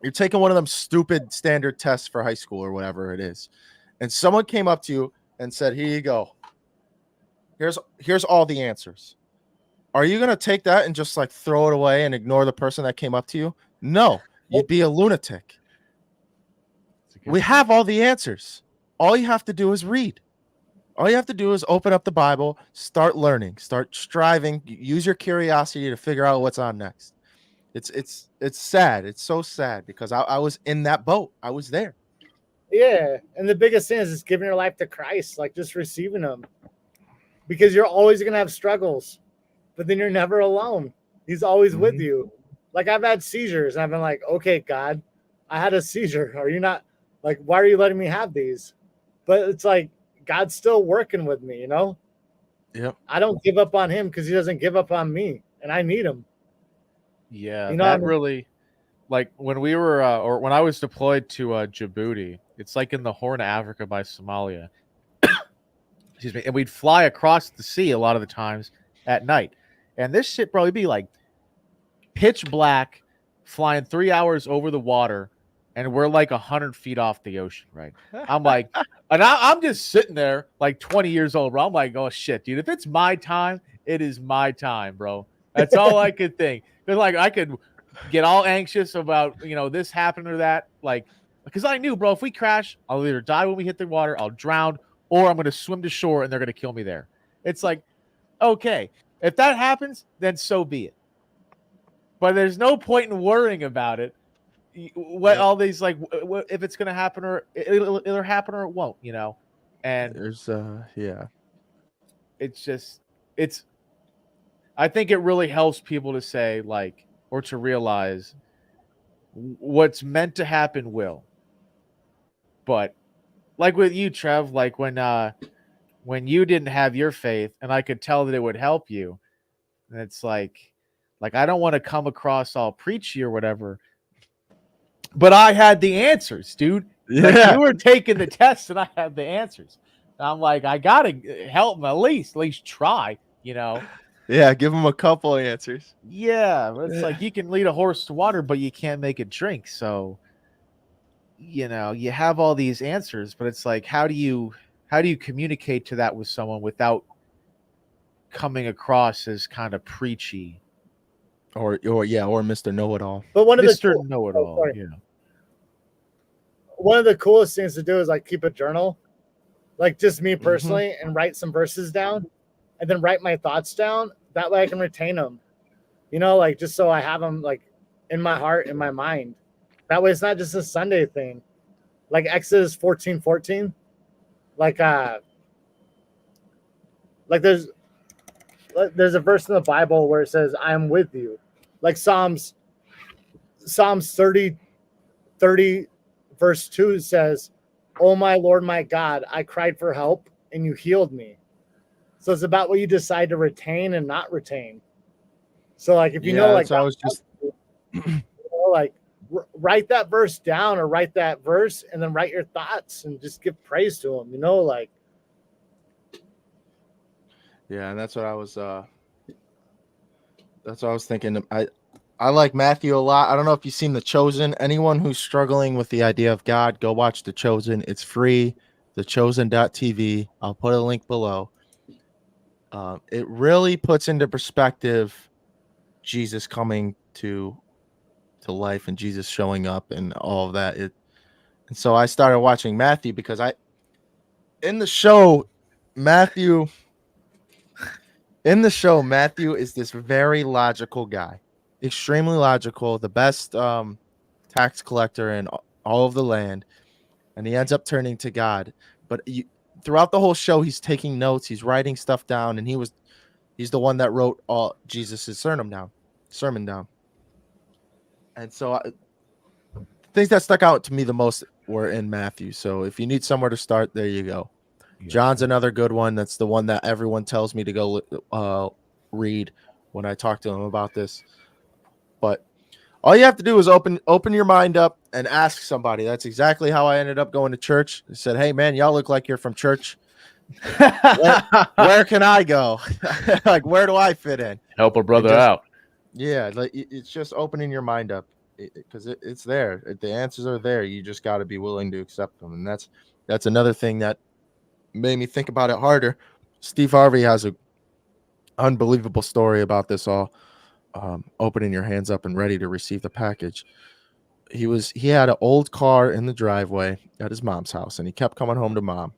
You're taking one of them stupid standard tests for high school or whatever it is, and someone came up to you and said, "Here you go. Here's all the answers." Are you gonna take that and just like throw it away and ignore the person that came up to you? No, you'd be a lunatic. We have all the answers. All you have to do is read. All you have to do is open up the Bible, start learning, start striving, use your curiosity to figure out what's on next. It's sad. It's so sad because I was in that boat. I was there. Yeah, and the biggest thing is just giving your life to Christ, like just receiving Him, because you're always gonna have struggles, but then you're never alone. He's always with you. Like I've had seizures, and I've been like, okay, God, I had a seizure. Are you not like? Why are you letting me have these? But it's like God's still working with me, you know. Yep. I don't give up on Him because He doesn't give up on me, and I need Him. Yeah, You know that what I mean? really, like when we were, or when I was deployed to Djibouti, it's like in the Horn of Africa by Somalia. Excuse me, and we'd fly across the sea a lot of the times at night, and this shit probably be like pitch black, flying 3 hours over the water, and we're like 100 feet off the ocean, right? I'm like, and I'm just sitting there like 20 years old, bro. I'm like, oh shit, dude, if it's my time, it is my time, bro. That's all I could think. Because like I could get all anxious about, you know, this happened or that, like, because I knew, bro, if we crash, I'll either die when we hit the water, I'll drown, or I'm gonna swim to shore and they're gonna kill me there. It's like, okay, if that happens, then so be it. But there's no point in worrying about it. What all these like, if it's gonna happen or it'll either happen or it won't, you know. And There's yeah. it's just it's. I think it really helps people to say like, or to realize what's meant to happen will. But like with you, Trev, like when you didn't have your faith, and I could tell that it would help you, and it's like I don't want to come across all preachy or whatever, but I had the answers, dude. Yeah. Like you were taking the tests, and I had the answers. And I'm like, I gotta help him at least try, you know. Yeah, give them a couple answers. Yeah, it's like you can lead a horse to water, but you can't make it drink. So, you know, you have all these answers, but it's like, how do you communicate to that with someone without coming across as kind of preachy or Mr. Know-It-All. But one of Mr. the Know-It-All, yeah. One of the coolest things to do is like keep a journal, like just me personally, and write some verses down, and then write my thoughts down. That way I can retain them, you know, like just so I have them like in my heart, in my mind. That way it's not just a Sunday thing. Like Exodus 14:14, like there's a verse in the Bible where it says, I am with you. Like Psalms 30 verse 2 says, oh my Lord, my God, I cried for help and you healed me. So it's about what you decide to retain and not retain. So like if you know, like I was just you know, like write that verse down or write that verse and then write your thoughts and just give praise to him, you know, like. Yeah, and that's what I was thinking. I like Matthew a lot. I don't know if you've seen The Chosen. Anyone who's struggling with the idea of God, go watch The Chosen. It's free, thechosen.tv. I'll put a link below. It really puts into perspective Jesus coming to life and Jesus showing up and all of that. And so I started watching Matthew because in the show Matthew is this very logical guy, extremely logical, the best tax collector in all of the land, and he ends up turning to God. But throughout the whole show, he's taking notes, he's writing stuff down, and he's the one that wrote all Jesus's sermon down. And so things that stuck out to me the most were in Matthew. So if you need somewhere to start, there you go. Yes. John's another good one. That's the one that everyone tells me to go read when I talk to them about this. But all you have to do is open your mind up and ask somebody. That's exactly how I ended up going to church. I said, hey, man, y'all look like you're from church. Where can I go? Like, where do I fit in? Help a brother just- out. Yeah, like it's just opening your mind up because it's there. The answers are there. You just got to be willing to accept them, and that's another thing that made me think about it harder. Steve Harvey has a unbelievable story about this all. Opening your hands up and ready to receive the package. He had an old car in the driveway at his mom's house, and he kept coming home to mom.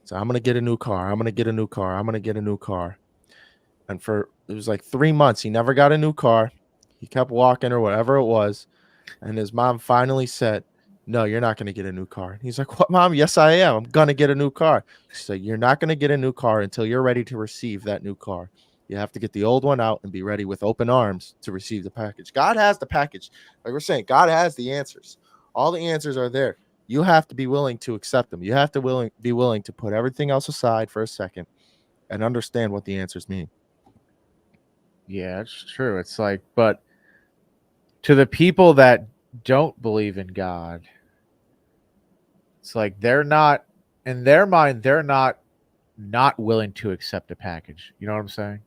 So I'm gonna get a new car. I'm gonna get a new car. I'm gonna get a new car. And for it was like 3 months, he never got a new car. He kept walking or whatever it was. And his mom finally said, "No, you're not going to get a new car." And he's like, "What, mom? Yes, I am. I'm going to get a new car." She said, "You're not going to get a new car until you're ready to receive that new car. You have to get the old one out and be ready with open arms to receive the package." God has the package. Like we're saying, God has the answers. All the answers are there. You have to be willing to accept them. You have to be willing to put everything else aside for a second and understand what the answers mean. Yeah, it's true. It's like, but to the people that don't believe in God, it's like they're not, in their mind, they're not willing to accept a package. You know what I'm saying?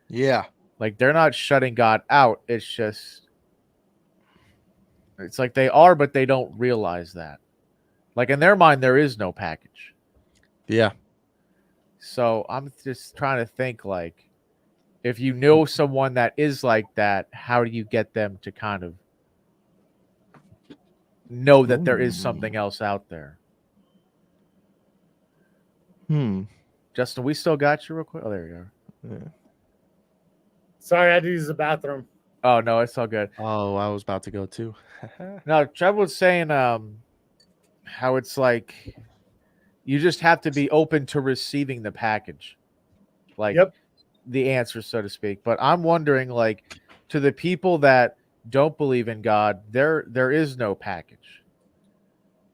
Yeah. Like they're not shutting God out. It's like they are, but they don't realize that. Like in their mind, there is no package. Yeah. So I'm just trying to think, like, if you know someone that is like that, how do you get them to kind of know that there is something else out there? Justin, we still got you real quick. Oh, there you are. Yeah. Sorry, I had to use the bathroom. Oh no, it's all good. Oh, I was about to go too. No, Trevor was saying how it's like you just have to be open to receiving the package. Like the answer, so to speak. But I'm wondering, like, to the people that don't believe in God, there is no package.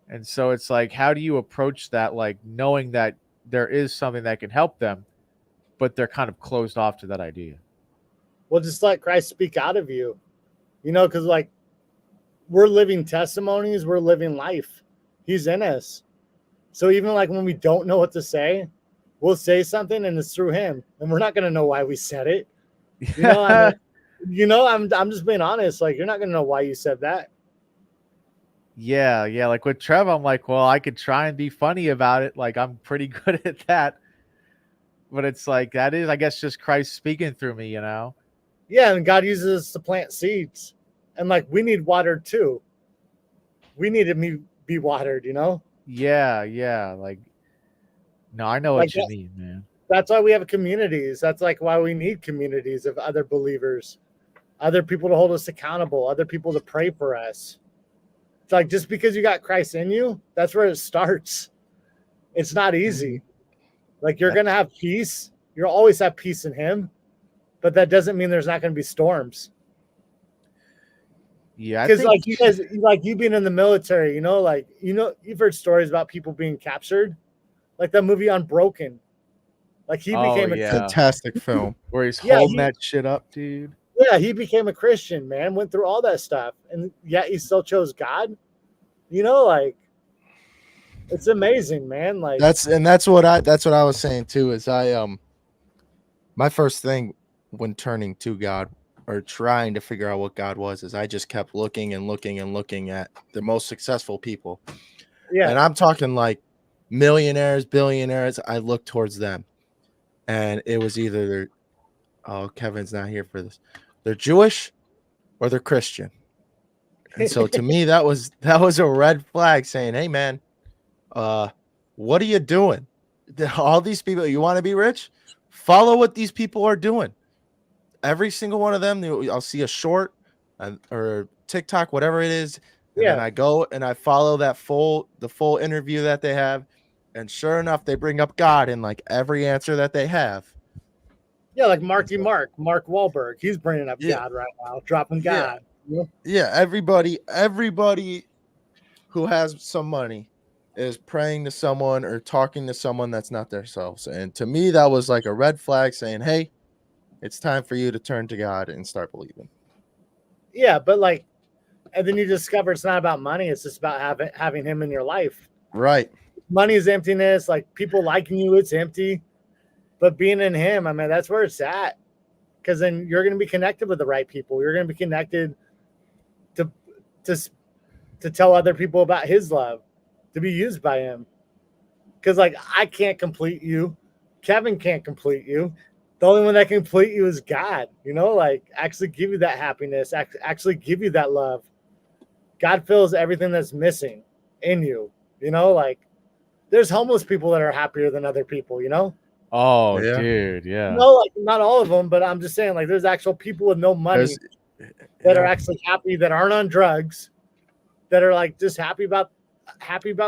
And so it's like, how do you approach that, like knowing that there is something that can help them, but they're kind of closed off to that idea? Well, just let Christ speak out of you, because like we're living testimonies, we're living life. He's in us. So even like when we don't know what to say, we'll say something and it's through him, and we're not going to know why we said it. I'm just being honest. Like, you're not going to know why you said that. Yeah. Like with Trev, I'm like, well, I could try and be funny about it. Like, I'm pretty good at that. But it's like, that is, I guess, just Christ speaking through me, Yeah, and God uses us to plant seeds. And like, we need water too. We need to be watered, Yeah. Like, no, I know what you mean, man. That's why we have communities. That's like why we need communities of other believers, other people to hold us accountable, other people to pray for us. It's like, just because you got Christ in you, that's where it starts. It's not easy. Like, you're going to have peace. You'll always have peace in him, but that doesn't mean there's not going to be storms. Yeah. Because like you guys, like you being in the military, you've heard stories about people being captured, like that movie Unbroken. Like he became a fantastic film where he's holding that shit up, dude. Yeah, he became a Christian, man, went through all that stuff, and yet he still chose God. Like, it's amazing, man. Like that's what I was saying too, is my first thing when turning to God or trying to figure out what God was is I just kept looking and looking and looking at the most successful people. Yeah. And I'm talking like millionaires, billionaires. I looked towards them. And it was either Kevin's not here for this. They're Jewish or they're Christian. And so to me, that was a red flag saying, hey man, what are you doing? All these people, you want to be rich? Follow what these people are doing. Every single one of them, I'll see a short or TikTok, whatever it is. And then I go and I follow the full interview that they have. And sure enough, they bring up God in like every answer that they have. Yeah, like Mark Wahlberg. He's bringing up God right now, dropping God. Yeah, everybody who has some money is praying to someone or talking to someone that's not themselves. And to me, that was like a red flag saying, hey, it's time for you to turn to God and start believing. Yeah, but like, and then you discover it's not about money. It's just about having him in your life. Right. money is emptiness. Like people liking you, it's empty. But being in him, I mean, that's where it's at. Because then you're going to be connected with the right people. You're going to be connected to to to tell other people about his love, to be used by him. Because like I can't complete you, Kevin can't complete you. The only one that can complete you is God. Like actually give you that happiness, actually give you that love. God fills everything that's missing in you. Like there's homeless people that are happier than other people. Oh, Yeah. dude, yeah. Like not all of them, but I'm just saying, like there's actual people with no money that are actually happy, that aren't on drugs, that are like just happy about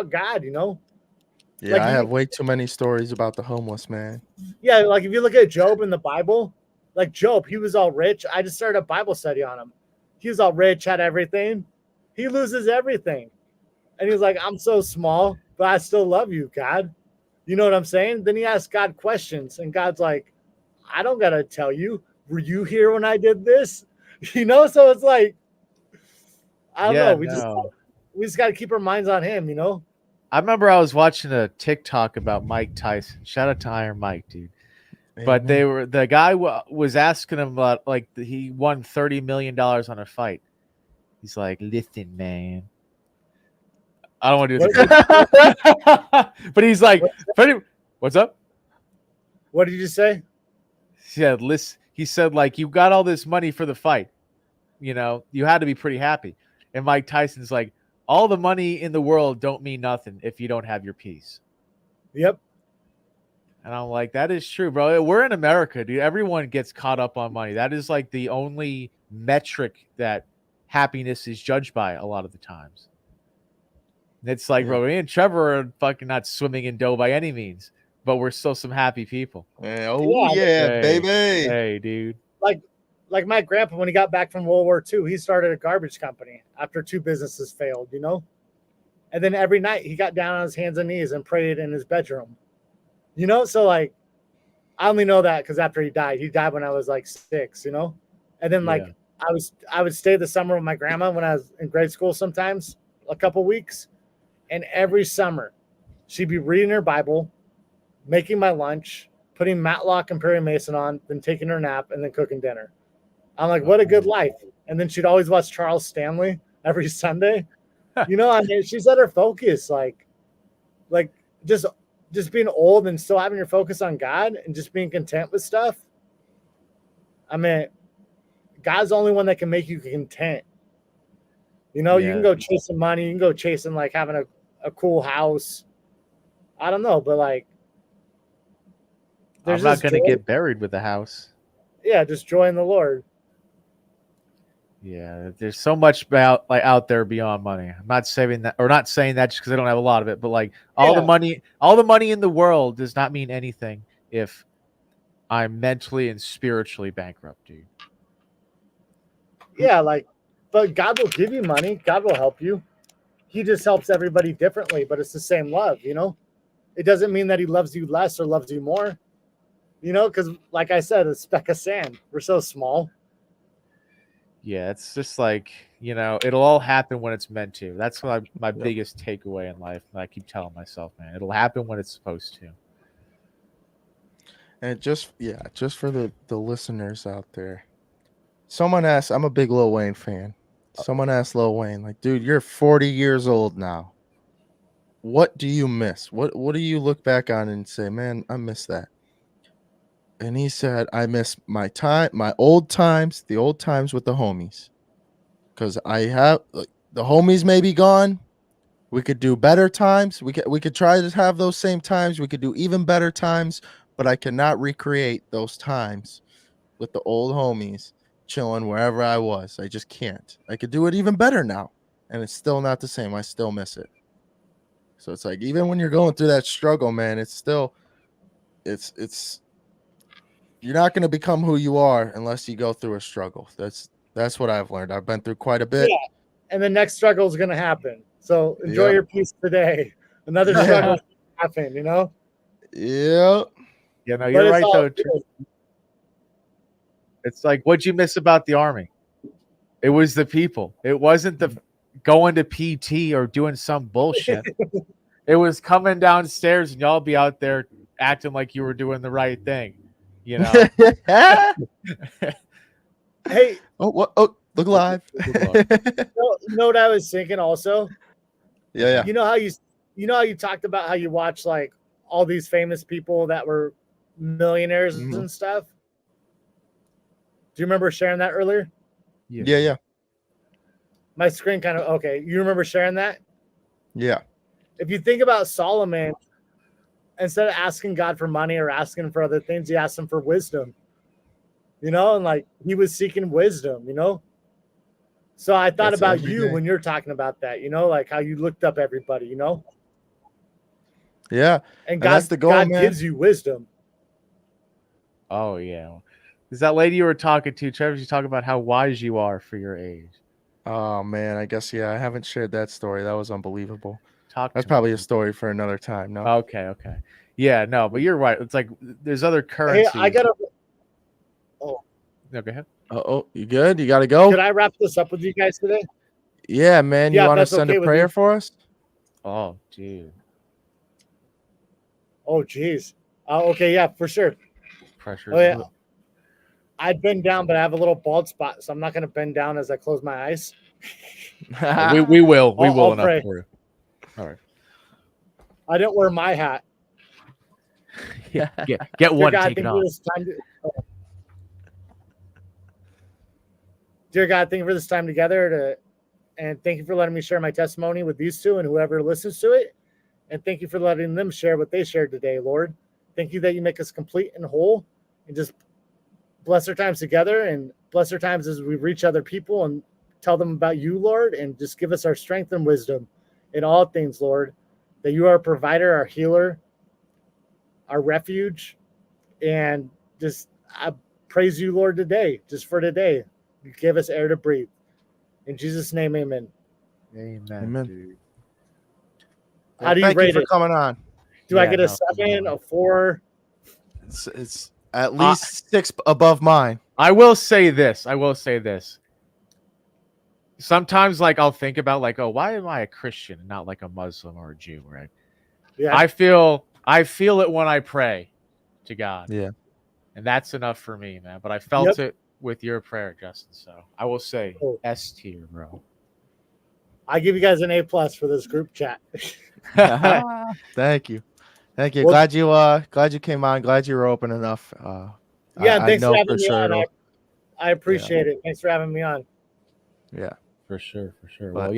God. Yeah, Like I have way too many stories about the homeless, man. Yeah, like if you look at Job in the Bible, like Job, he was all rich. I just started a Bible study on him. He was all rich, had everything. He loses everything. And he's like, I'm so small, but I still love you, God. You know what I'm saying? Then he asks God questions, and God's like, I don't got to tell you. Were you here when I did this? So it's like, I don't know. We just got to keep our minds on him, I remember I was watching a TikTok about Mike Tyson. Shout out to Iron Mike, dude. But the guy was asking him about, like, he won $30 million on a fight. He's like, listen, man. I don't want to do this. But he's like, what's up? What did you say? He said, like, you got all this money for the fight. You had to be pretty happy. And Mike Tyson's like, all the money in the world don't mean nothing if you don't have your peace. Yep. And I'm like, that is true, bro. We're in America, dude. Everyone gets caught up on money. That is like the only metric that happiness is judged by a lot of the times. And it's like, bro, me and Trevor are fucking not swimming in dough by any means, but we're still some happy people. Yeah, baby. Hey, dude. Like my grandpa, when he got back from World War II, he started a garbage company after 2 businesses failed, And then every night he got down on his hands and knees and prayed in his bedroom. So like, I only know that because after he died when I was like 6, And then like I would stay the summer with my grandma when I was in grade school sometimes, a couple weeks. And every summer she'd be reading her Bible, making my lunch, putting Matlock and Perry Mason on, then taking her nap, and then cooking dinner. I'm like, what a good life. And then she'd always watch Charles Stanley every Sunday. I mean, she's at her focus, like just being old and still having your focus on God and just being content with stuff. I mean, God's the only one that can make you content. You can go chasing money. You can go chasing like having a cool house. I don't know, but like, I'm not going to get buried with a house. Yeah, just joy in the Lord. Yeah, there's so much out there beyond money. I'm not saying that just because I don't have a lot of it, but like all the money in the world does not mean anything if I'm mentally and spiritually bankrupt, dude. Yeah, but God will give you money. God will help you. He just helps everybody differently, but it's the same love, It doesn't mean that he loves you less or loves you more, because like I said, a speck of sand. We're so small. Yeah, it's just like, it'll all happen when it's meant to. That's my biggest takeaway in life. I keep telling myself, man, it'll happen when it's supposed to. And just for the listeners out there, someone asked, I'm a big Lil Wayne fan. Someone asked Lil Wayne, like, dude, you're 40 years old now. What do you miss? What do you look back on and say, man, I miss that? And he said, I miss my old times, the old times with the homies. Because the homies may be gone. We could do better times. We could try to have those same times. We could do even better times, but I cannot recreate those times with the old homies chilling wherever I was. I just can't. I could do it even better now, and it's still not the same. I still miss it. So it's like, even when you're going through that struggle, man, it's still, it's you're not going to become who you are unless you go through a struggle. That's what I've learned. I've been through quite a bit. Yeah. And the next struggle is going to happen. So enjoy your peace today. Another struggle happen, Yeah. Yeah, no, you're right though. It's like, what'd you miss about the Army? It was the people. It wasn't the going to PT or doing some bullshit. it was coming downstairs, and y'all be out there acting like you were doing the right thing. You know. Hey, oh, look live. you know what I was thinking also? Yeah. You know how you talked about how you watch like all these famous people that were millionaires and stuff? Do you remember sharing that earlier? Yeah. My screen kind of okay. You remember sharing that? Yeah. If you think about Solomon, instead of asking God for money or asking for other things, he asked him for wisdom. You know, and like he was seeking wisdom, you know? So I thought about you when you're talking about that, you know, like how you looked up everybody, you know? Yeah. And that's the goal, God man. gives you wisdom. Oh, yeah. Is that lady you were talking to, Trevor? You talk about how wise you are for your age. Oh, man. I guess, I haven't shared that story. That was unbelievable. That's probably a story for another time. No. Okay. Yeah, no, but you're right. It's like there's other currencies. Hey, I got to... Oh. No, go ahead. Oh, you good? You got to go? Could I wrap this up with you guys today? Yeah, man. You want to send a prayer for us? Oh, dude. Oh, geez. Okay, yeah, for sure. Pressure. Oh, yeah. I'd bend down, but I have a little bald spot, so I'm not going to bend down as I close my eyes. we will. We will I'll enough pray. for you. All right. I didn't wear my hat. Yeah. Get one. God, take it off. Dear God, thank you for this time together, and thank you for letting me share my testimony with these two and whoever listens to it. And thank you for letting them share what they shared today, Lord. Thank you that you make us complete and whole, and just bless our times together and bless our times as we reach other people and tell them about you, Lord, and just give us our strength and wisdom in all things, Lord, that you are our provider, our healer, our refuge, and just I praise you, Lord, today, just for today. You gave us air to breathe. In Jesus' name, amen. Amen. Dude. How do you rate it? Thank you for coming on. Do I get a 7, a 4? It's at least 6 above mine. I will say this. Sometimes, like, I'll think about, like, oh, why am I a Christian and not like a Muslim or a Jew, right? Yeah. I feel it when I pray to God. Yeah. And that's enough for me, man. But I felt it with your prayer, Justin. So I will say S tier, bro. I give you guys an A+ for this group chat. Thank you. Well, glad you came on. Glad you were open enough. Thanks for having for me sure on. I appreciate it. Thanks for having me on. Yeah. For sure. But,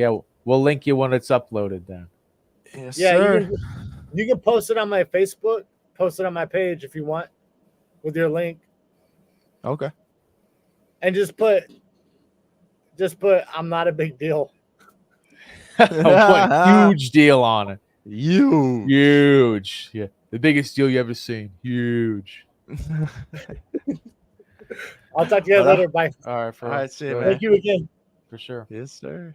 we'll link you when it's uploaded then. Yes, sir. You can post it on my Facebook, post it on my page if you want with your link. Okay. And just put I'm not a big deal. I'll put huge deal on it. Huge. Yeah. The biggest deal you ever seen. Huge. I'll talk to you guys later. Bye. All right, see you, man. Thank you again. For sure. Yes, sir.